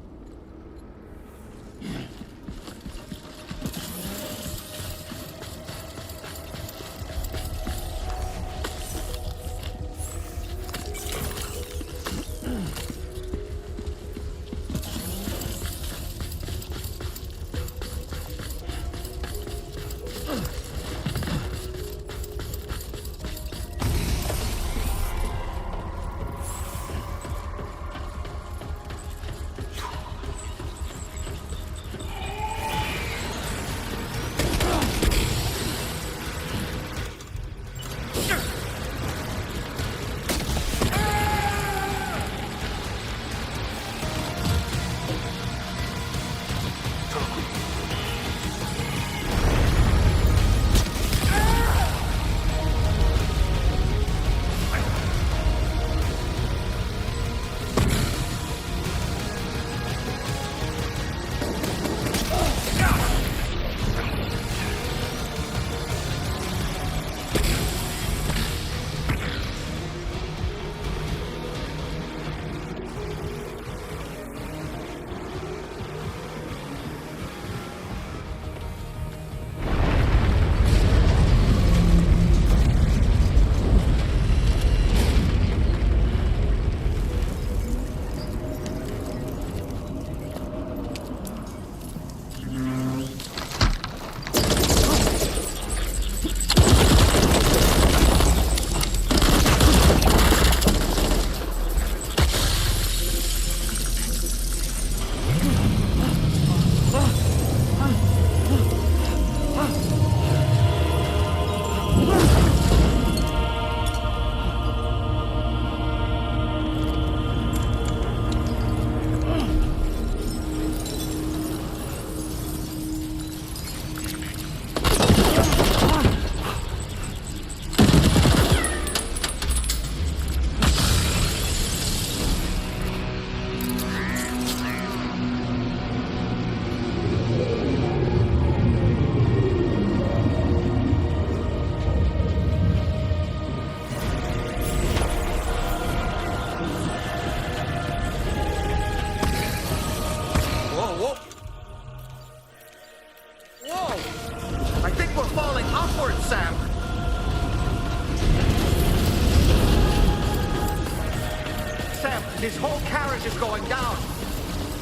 This whole carriage is going down.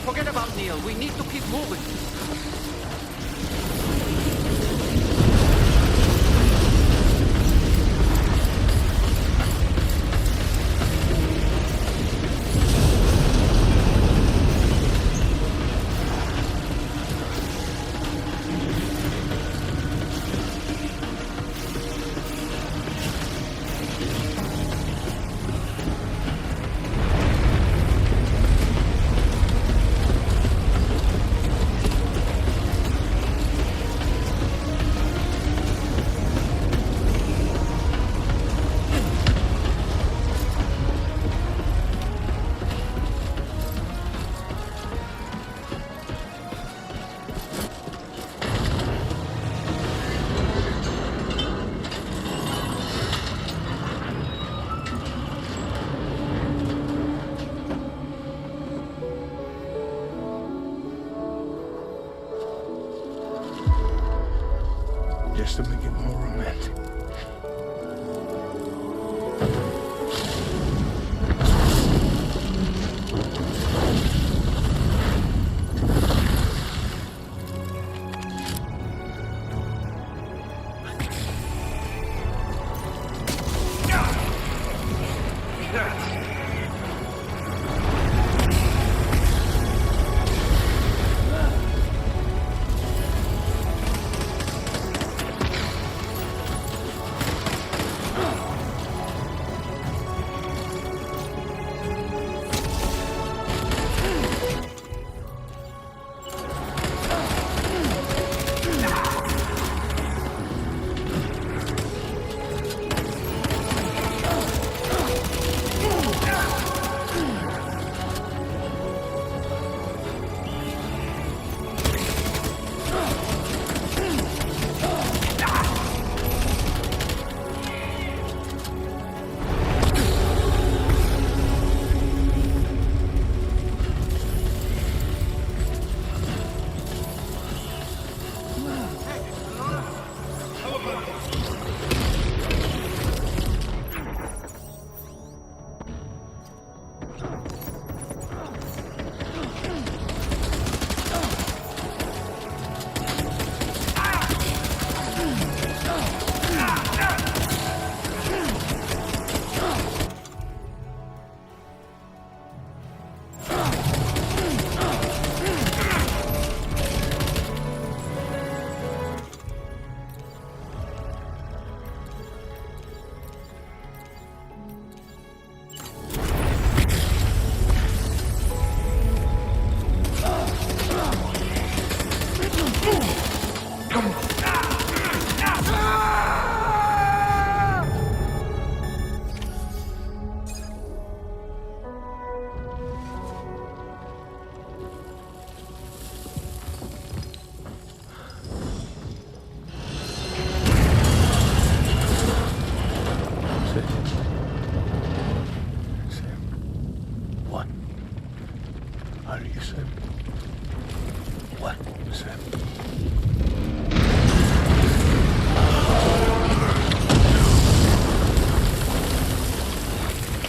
Forget about Neil. We need to keep moving. Just to make it more romantic.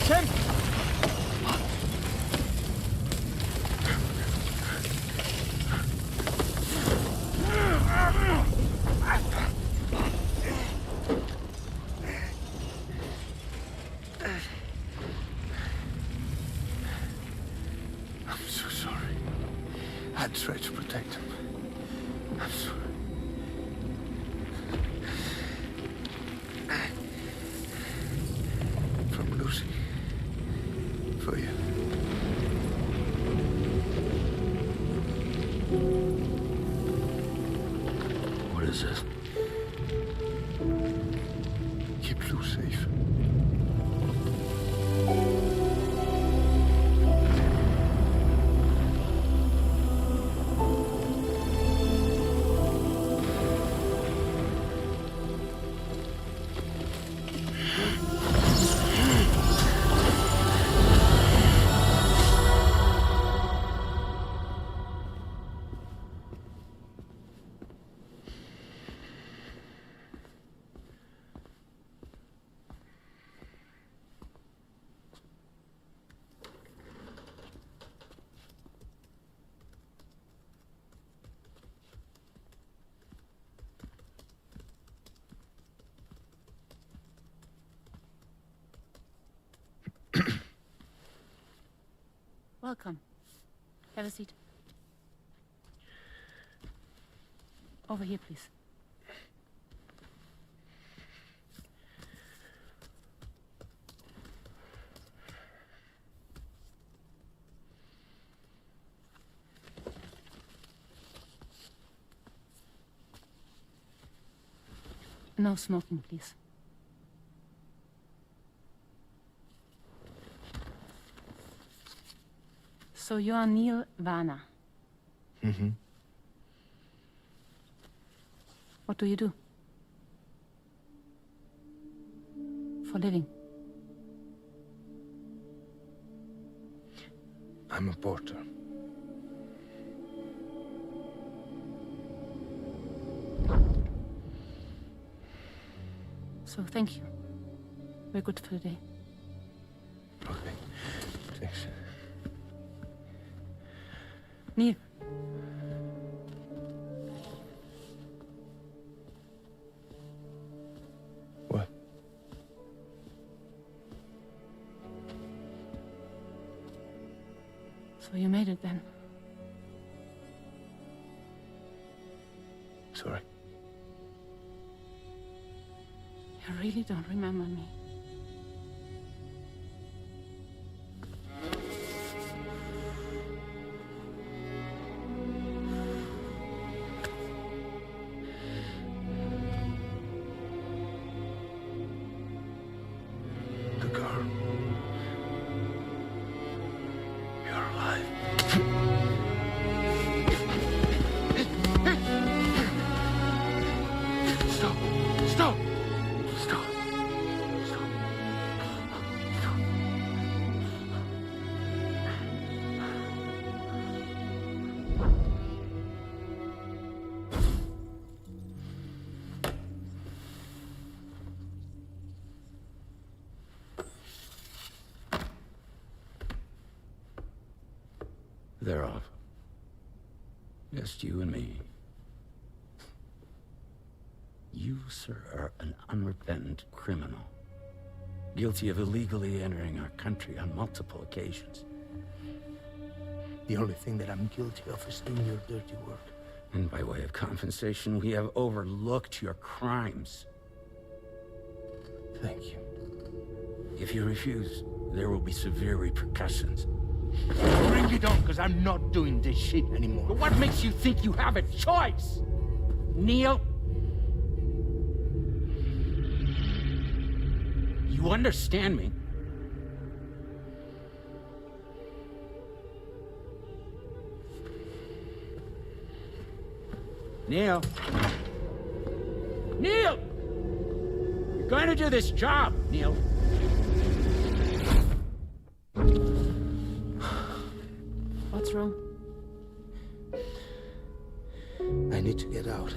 him! I'm so sorry. I tried to protect him. I'm sorry. From Lucy. For you. What is this? Keep Lou safe. Welcome. Have a seat. Over here, please. No smoking, please. So you are Neil Varner. Mm-hmm. What do you do? For a living? I'm a porter. So thank you. We're good for the day. Okay. Thanks. Neil. What? So you made it then? Sorry. You really don't remember me. The girl. You're alive. Stop! Stop! Stop! Stop! Stop! They're off. Just you and me. You, sir, are an unrepentant criminal. Guilty of illegally entering our country on multiple occasions. The only thing that I'm guilty of is doing your dirty work. And by way of compensation, we have overlooked your crimes. Thank you. If you refuse, there will be severe repercussions. Bring it on, because I'm not doing this shit anymore. But what makes you think you have a choice? Neil? You understand me? Neil? Neil! You're going to do this job, Neil. What's wrong? I need to get out.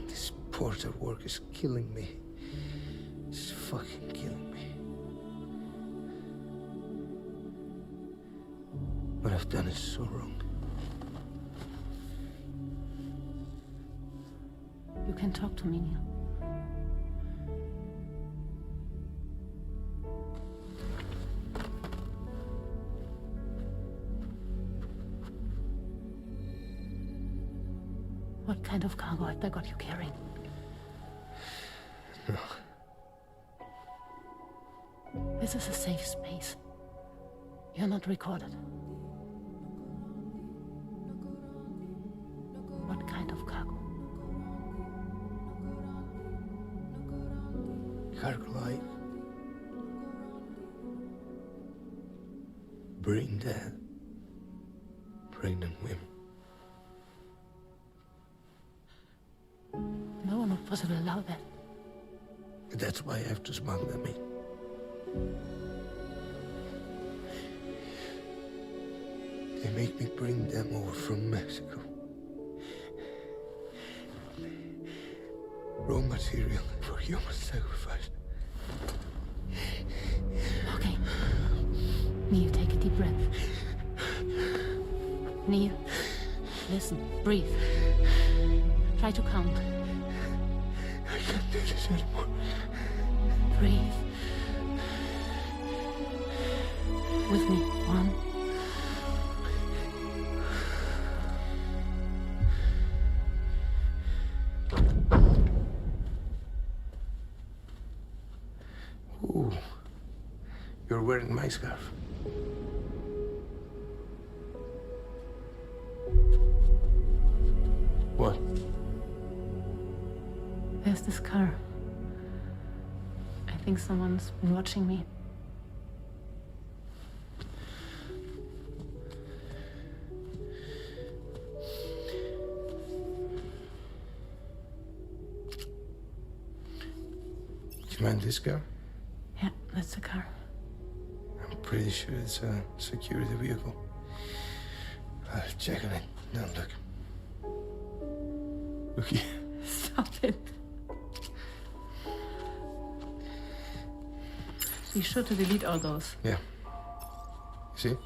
This porter work is killing me. It's fucking killing me. What I've done is so wrong. You can talk to me, Neil. What kind of cargo have they got you carrying? No. This is a safe space. You're not recorded. What kind of cargo? Cargo like brain dead, pregnant women. No one would possibly allow that. That's why I have to smuggle them in. They make me bring them over from Mexico. Raw material for human sacrifice. Okay. Neil, take a deep breath. Neil, listen, breathe. Try to count. I can't do this anymore. Breathe. With me. 1. Ooh, you're wearing my scarf. What? There's this car. I think someone's been watching me. Do you mind this car? Yeah, that's the car. I'm pretty sure it's a security vehicle. I'll check on it. Now look. Look here. Stop it. Be sure to delete all those. Yeah. See?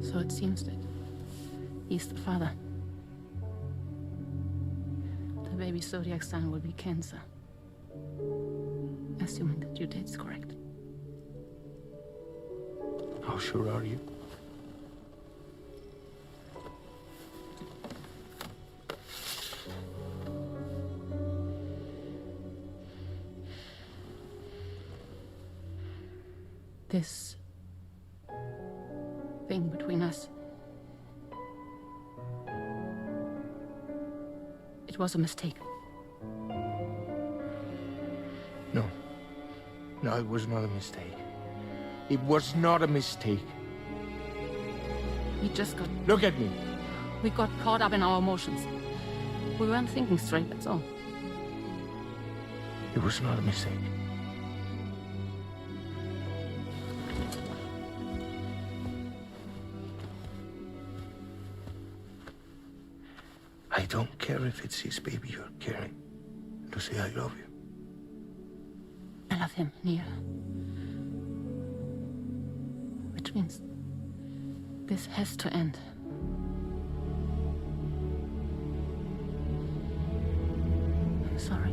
So it seems that he's the father. The baby zodiac sign will be Cancer. Assuming the due date is correct. How sure are you? This thing between us. It was a mistake. No. No, it was not a mistake. It was not a mistake. We just got... Look at me. We got caught up in our emotions. We weren't thinking straight, that's all. It was not a mistake. I don't care if it's his baby you're carrying. Lucy, I love you. I love him, Neil. Which means this has to end. I'm sorry.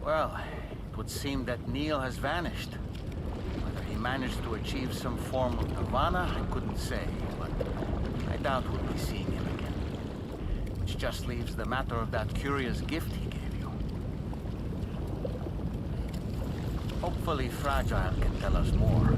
Well, it would seem that Neil has vanished. Whether he managed to achieve some form of nirvana, I couldn't say, but I doubt we'll be seeing him again. Which just leaves the matter of that curious gift he gave you. Hopefully Fragile can tell us more.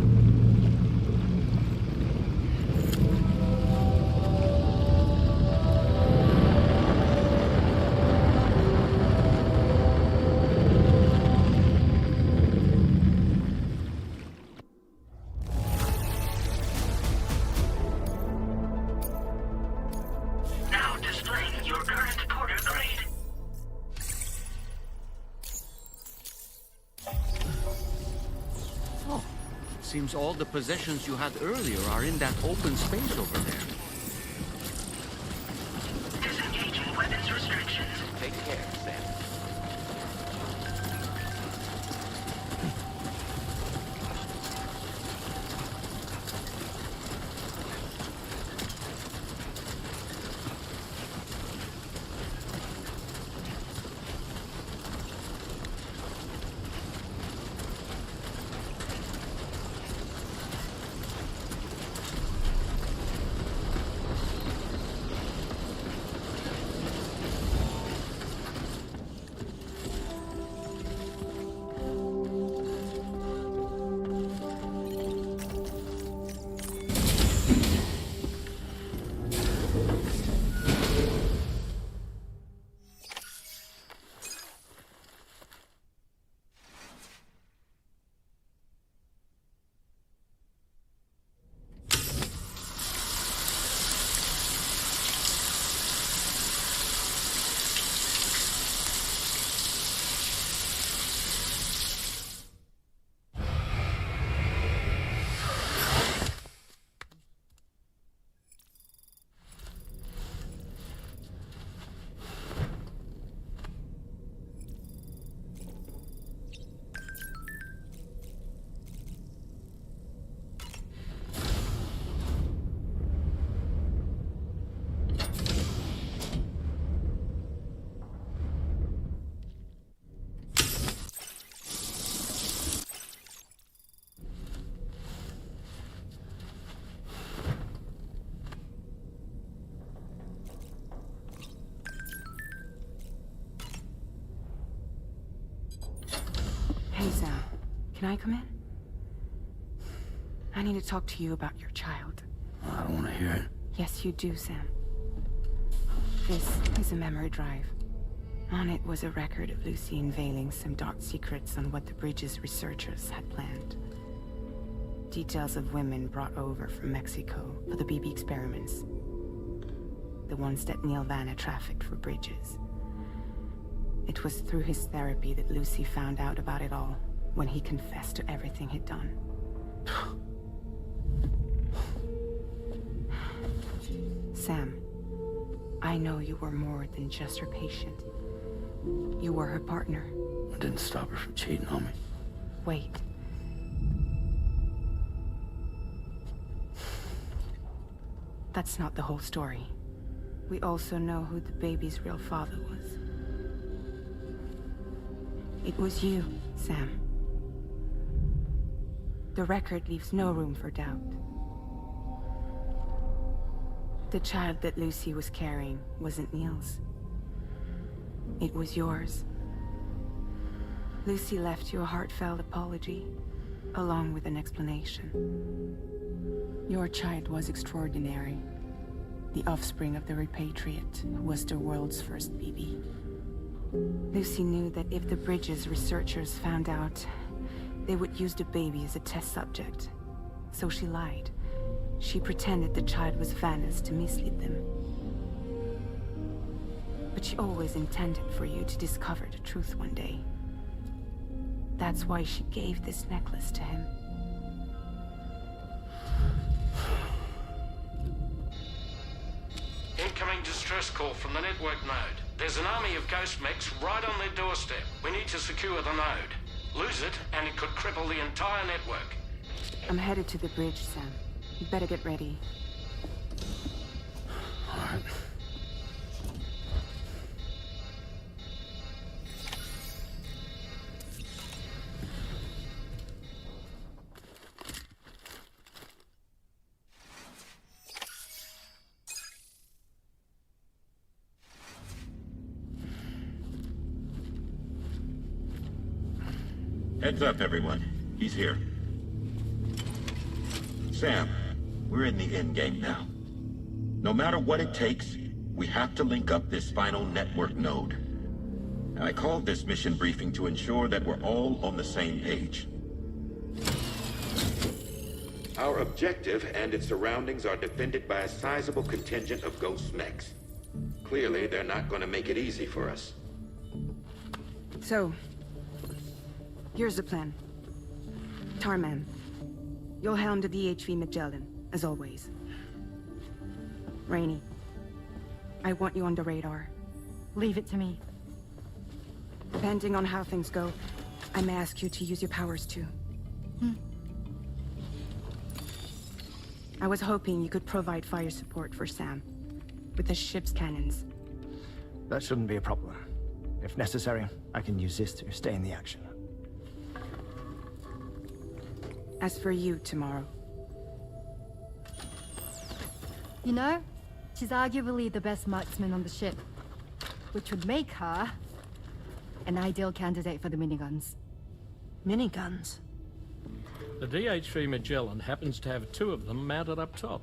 Now displaying your current porter grade. Oh, seems all the possessions you had earlier are in that open space over there. Disengaging weapons restrictions. Take care, Sam. Hey, Sam. Can I come in? I need to talk to you about your child. I don't want to hear it. Yes, you do, Sam. This is a memory drive. On it was a record of Lucy unveiling some dark secrets on what the Bridges researchers had planned. Details of women brought over from Mexico for the BB experiments. The ones that Neil Vanna trafficked for Bridges. It was through his therapy that Lucy found out about it all, when he confessed to everything he'd done. Sam, I know you were more than just her patient. You were her partner. I didn't stop her from cheating on me. Wait. That's not the whole story. We also know who the baby's real father was. It was you, Sam. The record leaves no room for doubt. The child that Lucy was carrying wasn't Neil's. It was yours. Lucy left you a heartfelt apology, along with an explanation. Your child was extraordinary. The offspring of the repatriate who was the world's first BB. Lucy knew that if the Bridges researchers found out, they would use the baby as a test subject. So she lied. She pretended the child was Vanna's to mislead them. But she always intended for you to discover the truth one day. That's why she gave this necklace to him. Incoming distress call from the network node. There's an army of ghost mechs right on their doorstep. We need to secure the node. Lose it, and it could cripple the entire network. I'm headed to the bridge, Sam. You better get ready. All right. Heads up, everyone. He's here. Sam, we're in the end game now. No matter what it takes, we have to link up this final network node. I called this mission briefing to ensure that we're all on the same page. Our objective and its surroundings are defended by a sizable contingent of ghost mechs. Clearly, they're not going to make it easy for us. So, here's the plan. Tarman, you'll helm the DHV Magellan, as always. Rainey, I want you on the radar. Leave it to me. Depending on how things go, I may ask you to use your powers too. I was hoping you could provide fire support for Sam, with the ship's cannons. That shouldn't be a problem. If necessary, I can use this to stay in the action. As for you, tomorrow. You know, she's arguably the best marksman on the ship, which would make her an ideal candidate for the miniguns. Miniguns? The DHV Magellan happens to have 2 of them mounted up top.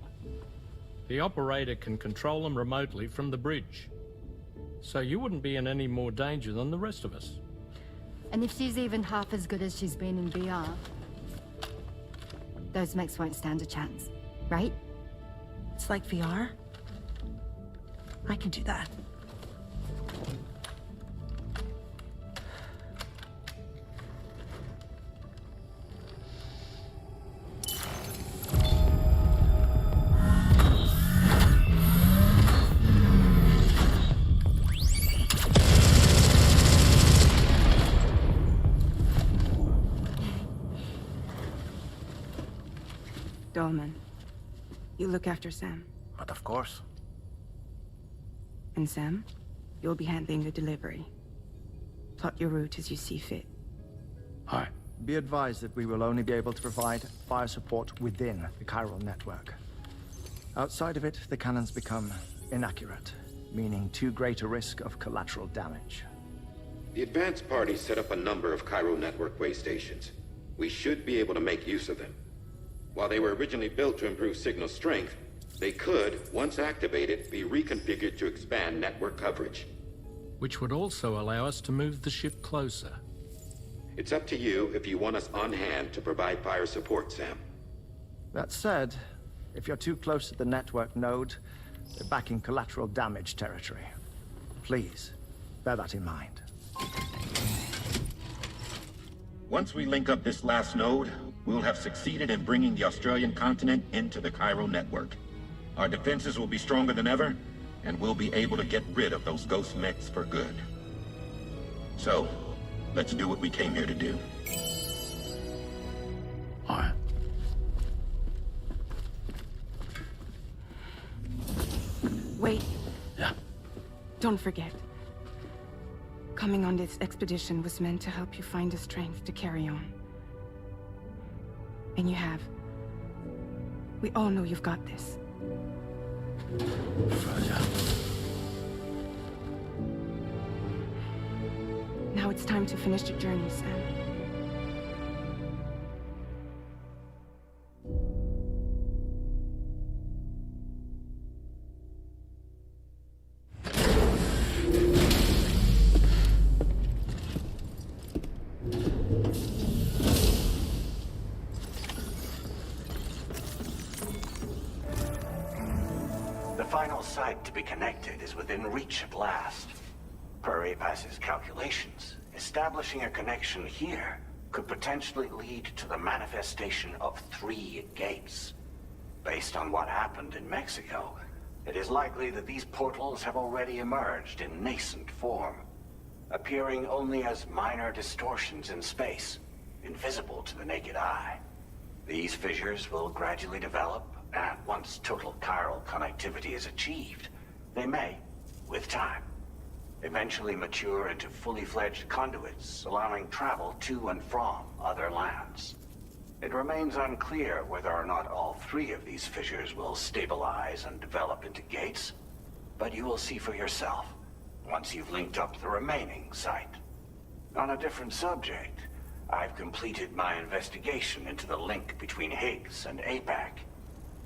The operator can control them remotely from the bridge. So you wouldn't be in any more danger than the rest of us. And if she's even half as good as she's been in VR, those mechs won't stand a chance, right? It's like VR? I can do that. Dolman, you look after Sam. But of course. And Sam, you'll be handling the delivery. Plot your route as you see fit. Aye. Be advised that we will only be able to provide fire support within the chiral network. Outside of it, the cannons become inaccurate, meaning too great a risk of collateral damage. The advanced party set up a number of chiral network way stations. We should be able to make use of them. While they were originally built to improve signal strength, they could, once activated, be reconfigured to expand network coverage. Which would also allow us to move the ship closer. It's up to you if you want us on hand to provide fire support, Sam. That said, if you're too close to the network node, they're back in collateral damage territory. Please, bear that in mind. Once we link up this last node, we'll have succeeded in bringing the Australian continent into the chiral network. Our defenses will be stronger than ever, and we'll be able to get rid of those ghost mechs for good. So, let's do what we came here to do. All right. Wait. Yeah. Don't forget. Coming on this expedition was meant to help you find the strength to carry on. And you have. We all know you've got this. Roger. Now it's time to finish the journey, Sam. The final site to be connected is within reach at last. Per APAS's calculations, establishing a connection here could potentially lead to the manifestation of 3 gates. Based on what happened in Mexico, it is likely that these portals have already emerged in nascent form, appearing only as minor distortions in space, invisible to the naked eye. These fissures will gradually develop, and once total chiral connectivity is achieved, they may, with time, eventually mature into fully fledged conduits, allowing travel to and from other lands. It remains unclear whether or not all 3 of these fissures will stabilize and develop into gates, but you will see for yourself once you've linked up the remaining site. On a different subject, I've completed my investigation into the link between Higgs and APAC.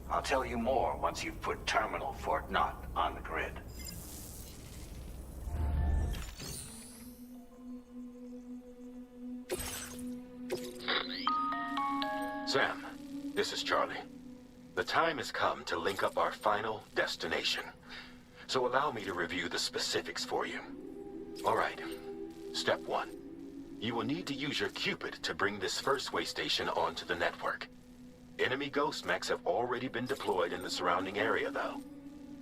I'll tell you more once you've put Terminal Fort Knott on the grid. Sam, this is Charlie. The time has come to link up our final destination. So allow me to review the specifics for you. All right. Step 1. You will need to use your Cupid to bring this first way station onto the network. Enemy ghost mechs have already been deployed in the surrounding area, though.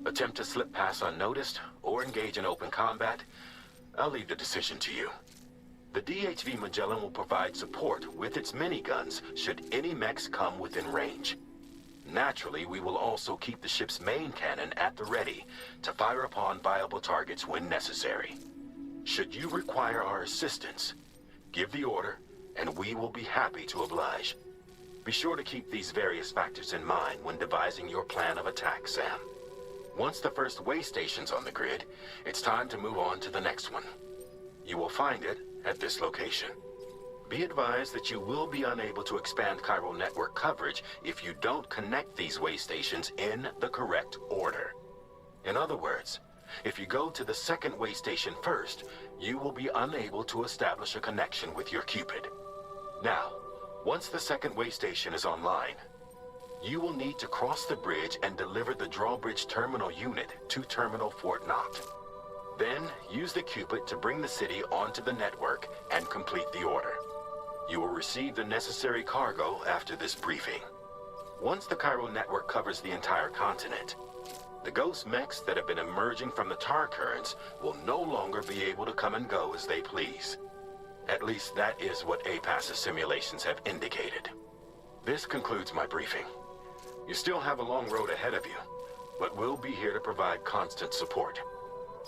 Attempt to slip past unnoticed or engage in open combat, I'll leave the decision to you. The DHV Magellan will provide support with its miniguns should any mechs come within range. Naturally, we will also keep the ship's main cannon at the ready to fire upon viable targets when necessary. Should you require our assistance, give the order, and we will be happy to oblige. Be sure to keep these various factors in mind when devising your plan of attack, Sam. Once the first way station's on the grid, it's time to move on to the next one. You will find it at this location. Be advised that you will be unable to expand chiral network coverage if you don't connect these way stations in the correct order. In other words, if you go to the second way station first, you will be unable to establish a connection with your Cupid. Now, once the second way station is online, you will need to cross the bridge and deliver the drawbridge terminal unit to Terminal Fort Knott. Then, use the Cupid to bring the city onto the network and complete the order. You will receive the necessary cargo after this briefing. Once the chiral network covers the entire continent, the ghost mechs that have been emerging from the tar currents will no longer be able to come and go as they please. At least that is what APAS's simulations have indicated. This concludes my briefing. You still have a long road ahead of you, but we'll be here to provide constant support.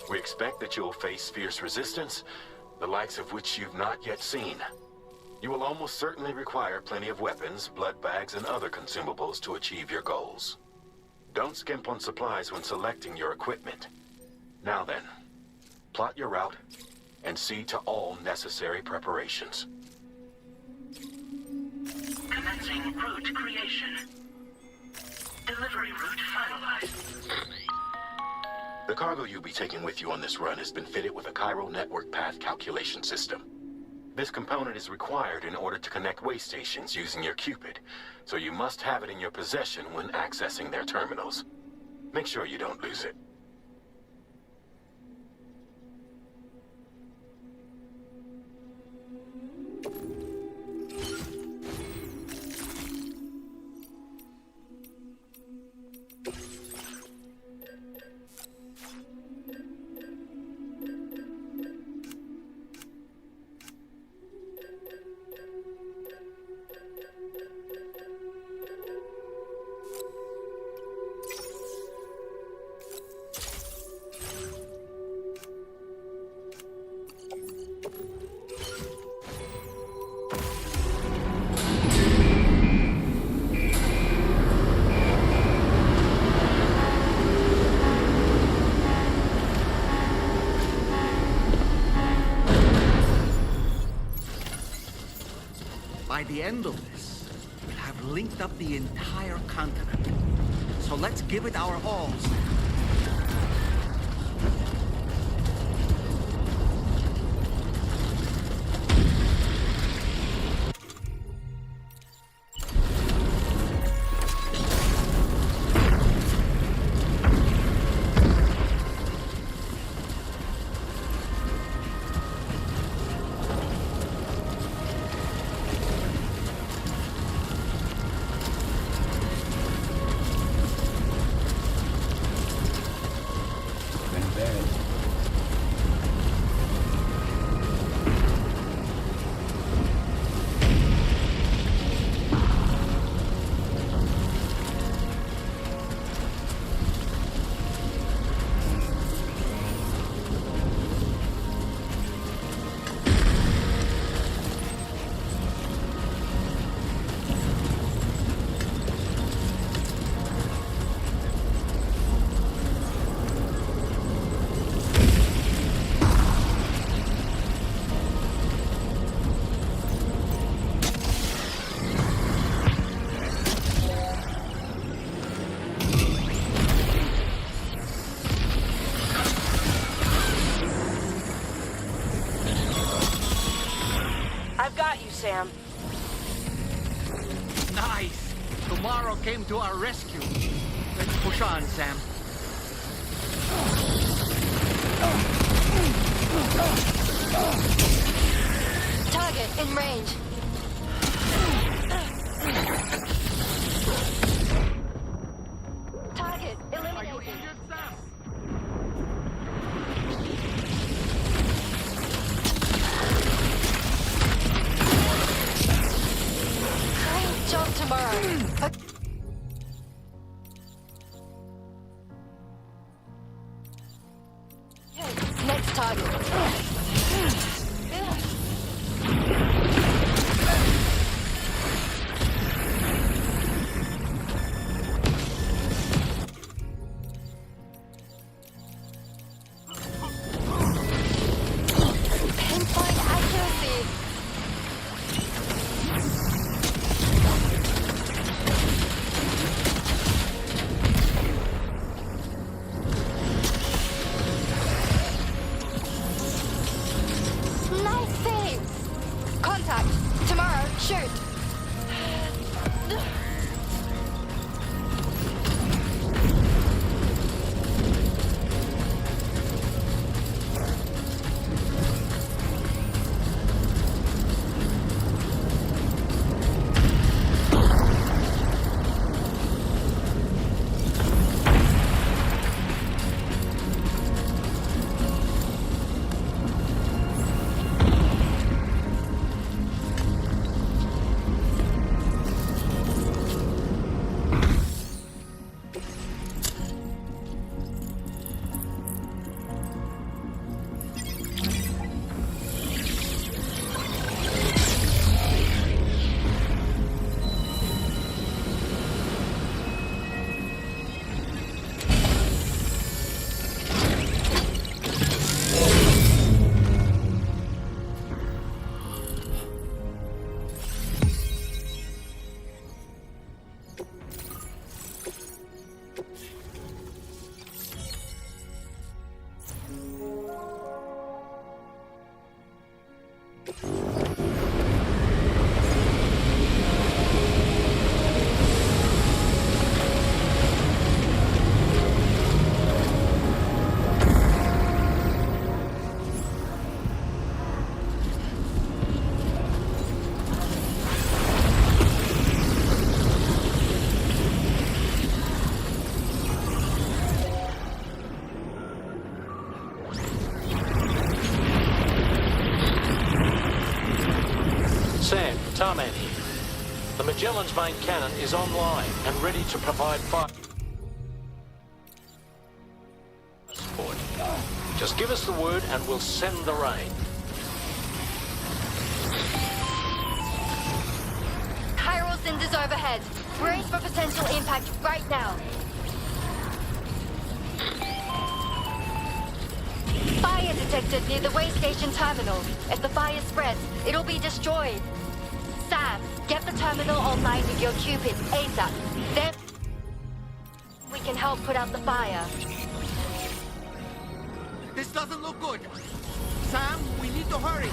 We expect that you'll face fierce resistance, the likes of which you've not yet seen. You will almost certainly require plenty of weapons, blood bags, and other consumables to achieve your goals. Don't skimp on supplies when selecting your equipment. Now then, plot your route and see to all necessary preparations. Commencing route creation. Delivery route finalized. The cargo you'll be taking with you on this run has been fitted with a chiral network path calculation system. This component is required in order to connect way stations using your Cupid, so you must have it in your possession when accessing their terminals. Make sure you don't lose it. By the end of this, we'll have linked up the entire continent. So let's give it our all. got you, Sam. Nice! Tomorrow came to our rescue. Let's push on, Sam. Target in range. Target eliminated. Great job tomorrow. Okay, next target. Pinpoint accuracy. Nice save. Contact. Tomorrow, shoot. Sam, Tarman here. The Magellan's main cannon is online and ready to provide fire support. Just give us the word and we'll send the rain. Chiral cinders overhead. Brace for potential impact right now. Fire detected near the way station terminal. If the fire spreads, it'll be destroyed. Sam, get the terminal online with your Cupids ASAP. Then we can help put out the fire. This doesn't look good. Sam, we need to hurry.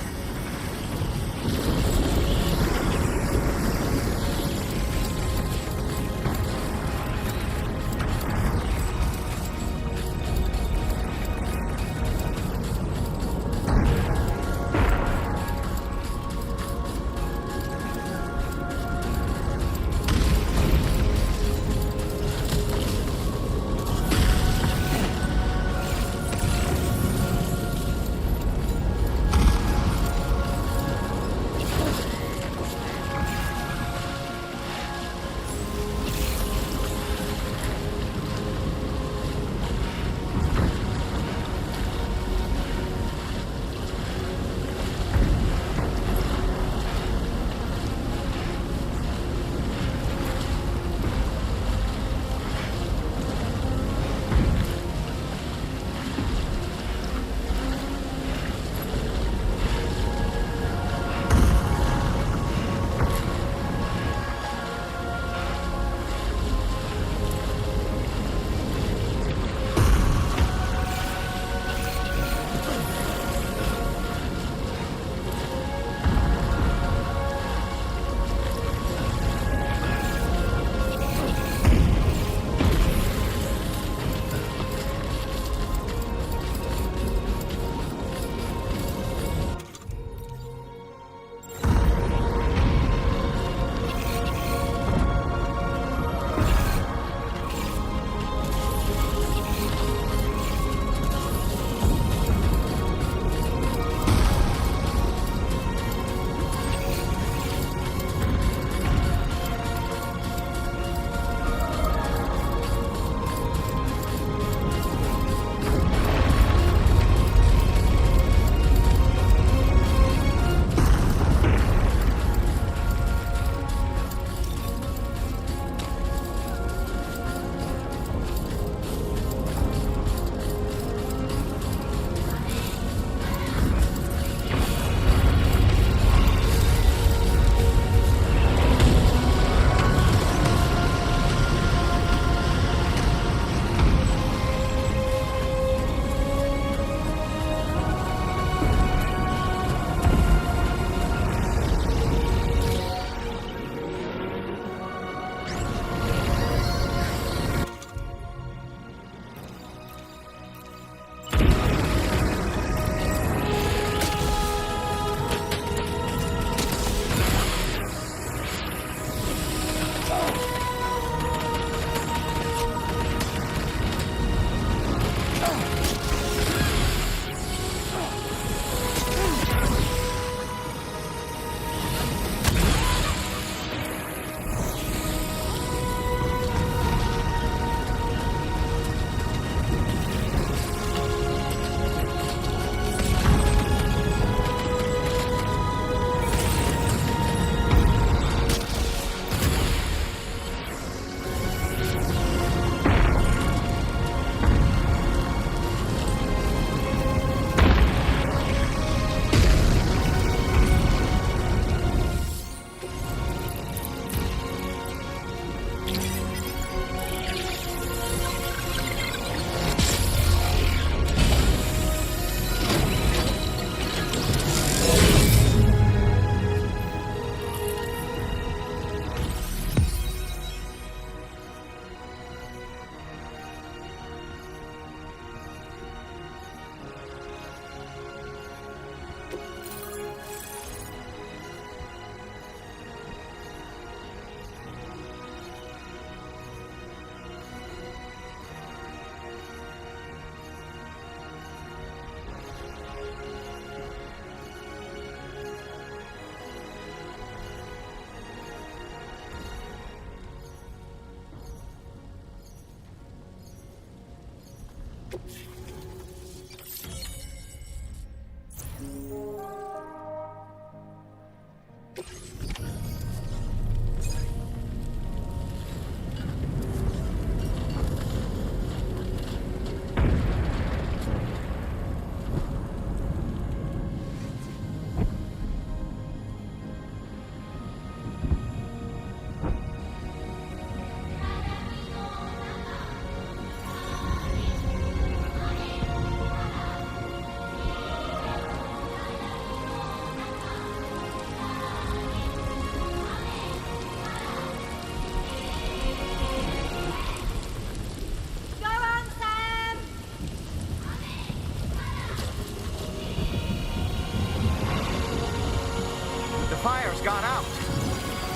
fire's got out.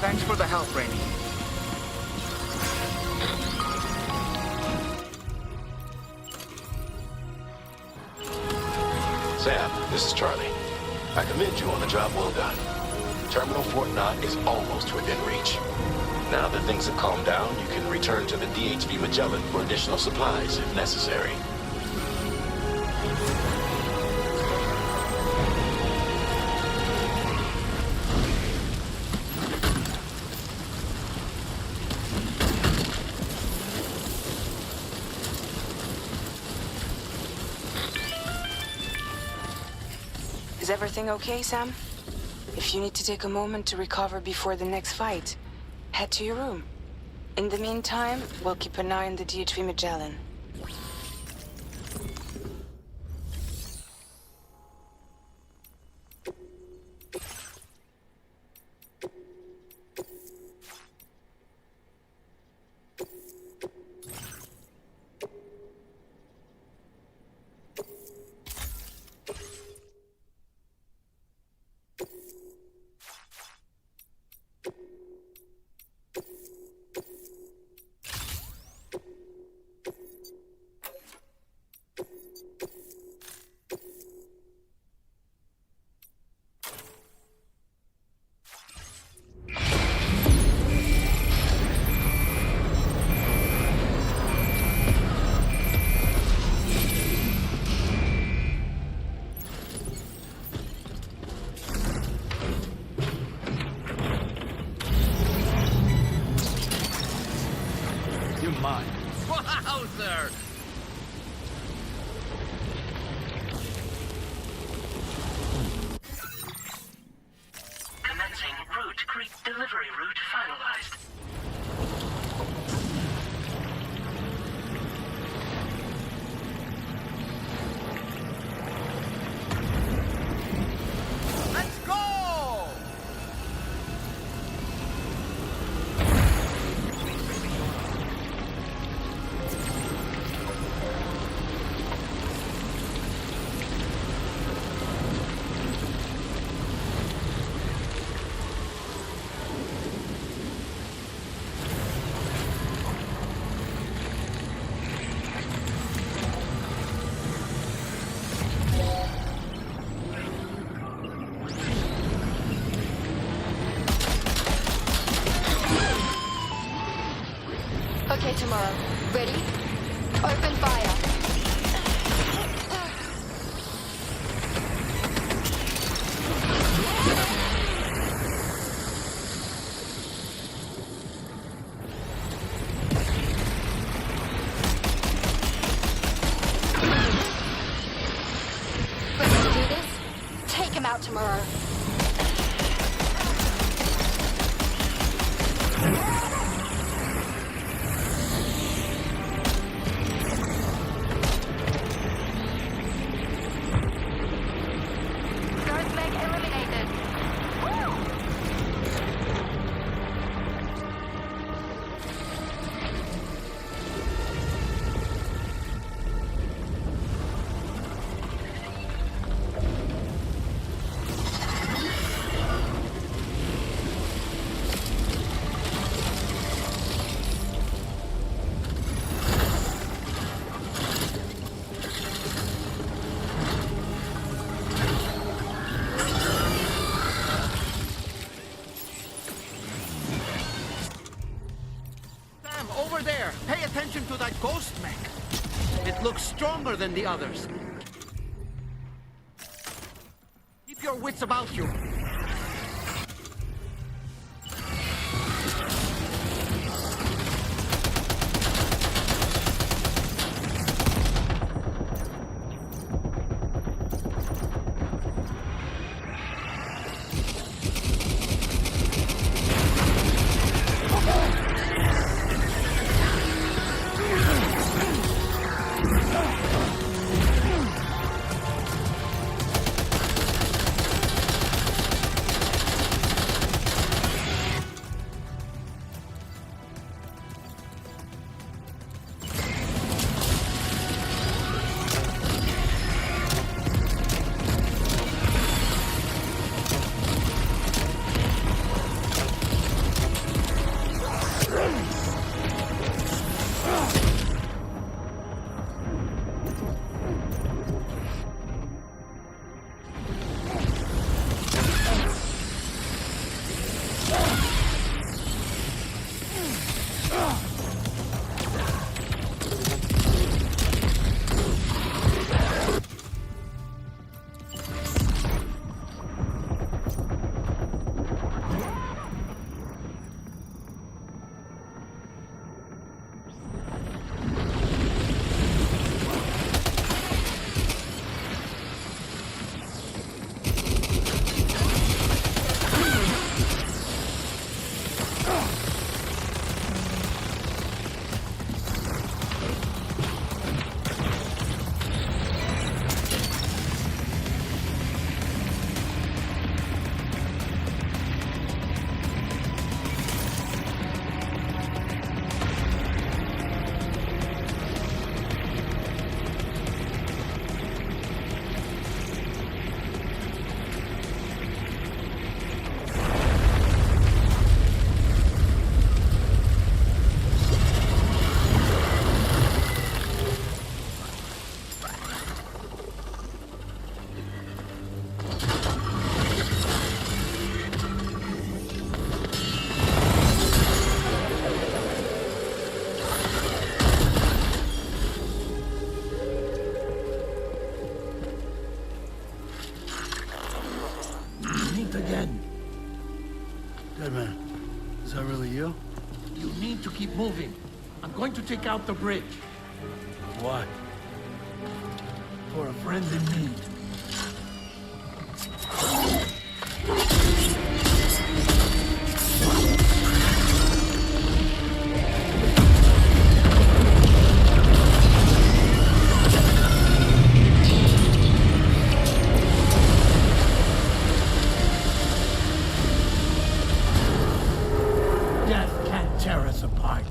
Thanks for the help, Rainey. Sam, this is Charlie. I commend you on the job well done. Terminal Fort Knott is almost within reach. Now that things have calmed down, you can return to the DHV Magellan for additional supplies if necessary. Is everything okay, Sam? If you need to take a moment to recover before the next fight, head to your room. In the meantime, we'll keep an eye on the DHV Magellan. Wowzer! Commencing route creep delivery route finalized. Let's go! Okay, tomorrow. Ready? Open fire. Ready to do this? Take him out tomorrow. Over there! Pay attention to that ghost mech! It looks stronger than the others. Keep your wits about you. Deadman, is that really you? You need to keep moving. I'm going to take out the bridge. Why? For a friend in need. Death can't tear us apart.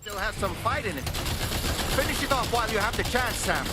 Still has some fight in it. Finish it off while you have the chance, Sam.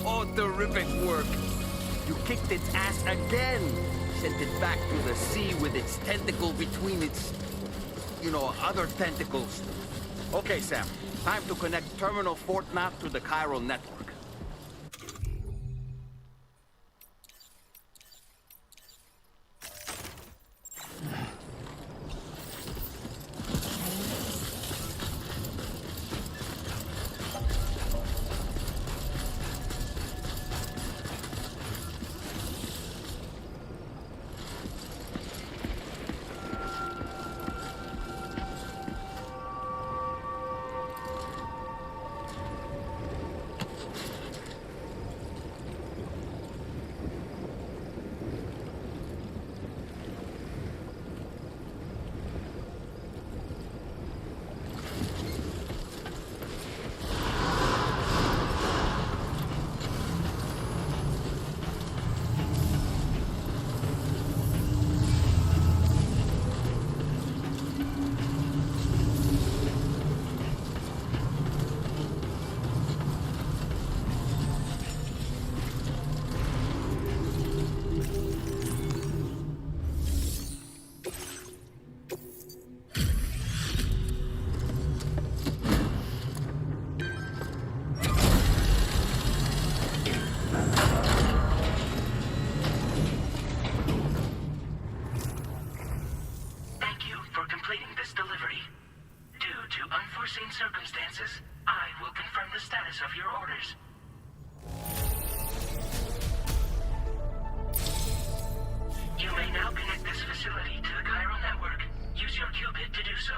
Oh, terrific work. You kicked its ass again. Sent it back to the sea with its tentacle between its, other tentacles. Okay, Sam. Time to connect Terminal Fort Knot to the chiral network. completing this delivery. Due to unforeseen circumstances, I will confirm the status of your orders. You may now connect this facility to the chiral network. Use your qubit to do so.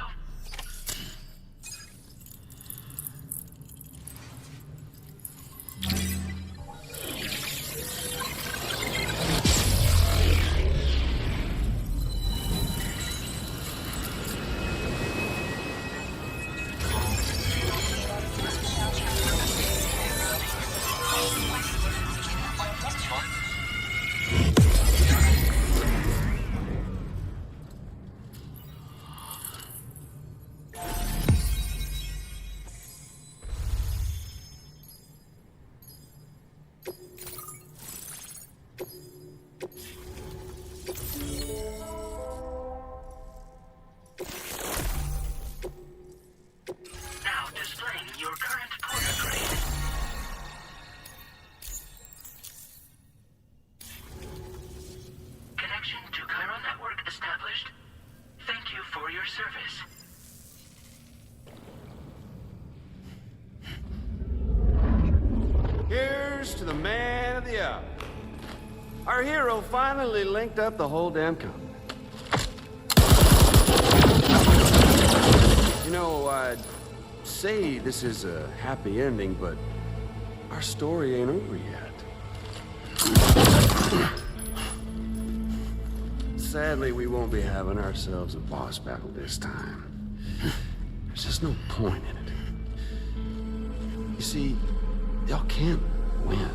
Here's to the man of the hour. Our hero finally linked up the whole damn company. You know, I'd say this is a happy ending, but our story ain't over yet. Sadly, we won't be having ourselves a boss battle this time. There's just no point in it. You see, y'all can't win.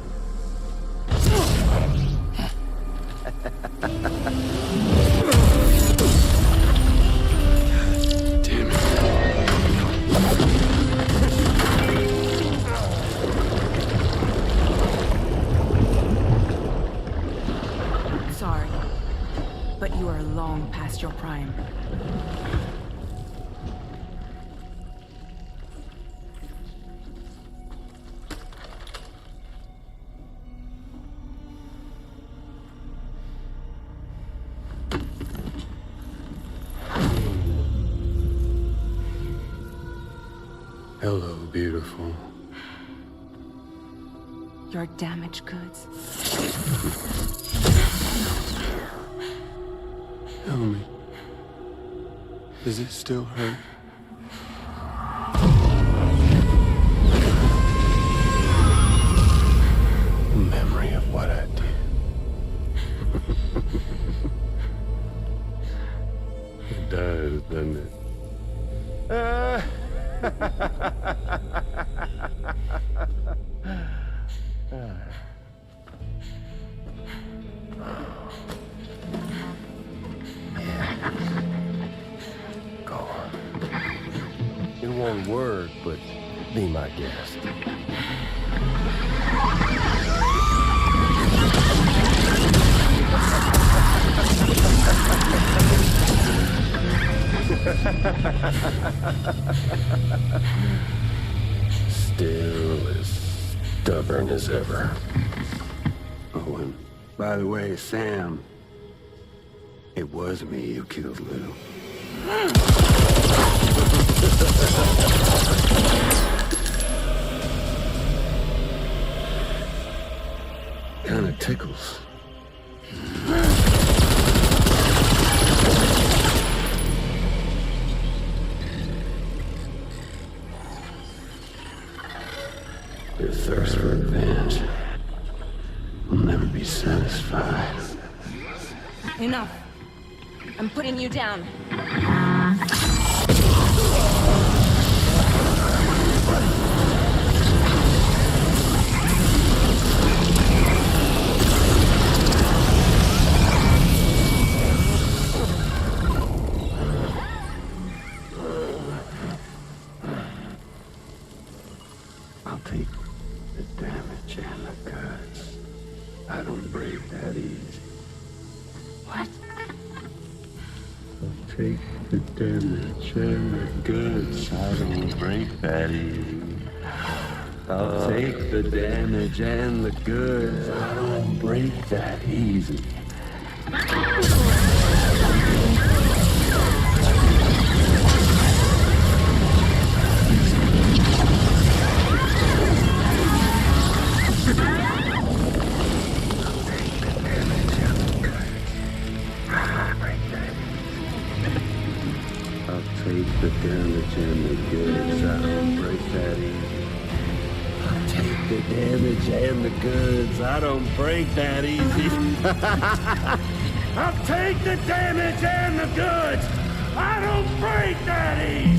Damn it. Sorry, but you are long past your prime. Hello, beautiful. Your damaged goods. Tell me, does it still hurt? Memory of what I did. It does, doesn't it? Go on. It won't work, but be my guest. Still as stubborn as ever. Oh, and by the way, Sam, it was me who killed Lou. Kinda tickles. Your thirst for revenge will never be satisfied. Enough. I'm putting you down. I'll take the damage and the cuts. I don't break that easy. What? I'll take the damage and the goods. I don't break that easy. I'll take the damage and the goods. I don't break that easy. take the damage and the goods. I don't break that easy. I'll take the damage and the goods. I don't break that easy. I'll take the damage and the goods. I don't break that easy.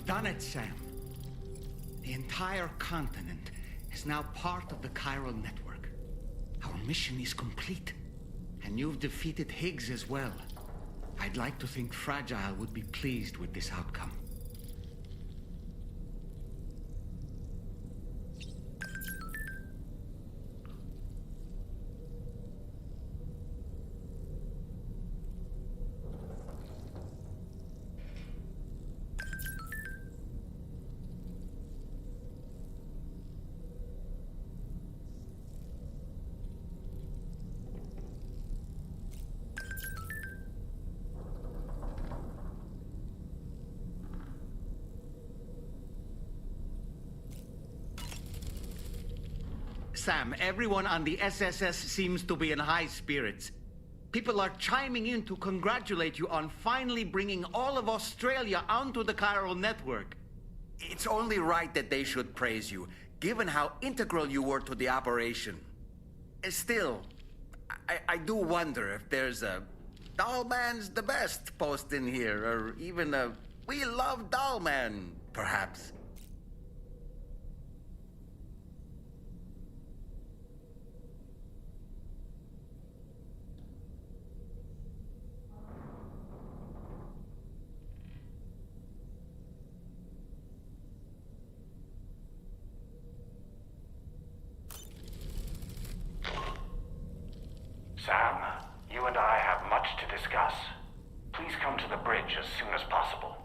Done it, Sam. The entire continent is now part of the chiral network. Our mission is complete. And you've defeated Higgs as well. I'd like to think Fragile would be pleased with this outcome. Sam, everyone on the SSS seems to be in high spirits. People are chiming in to congratulate you on finally bringing all of Australia onto the chiral network. It's only right that they should praise you, given how integral you were to the operation. Still, I do wonder if there's a Dollman's the best post in here, or even a We Love Dollman, perhaps. Sam, you and I have much to discuss. Please come to the bridge as soon as possible.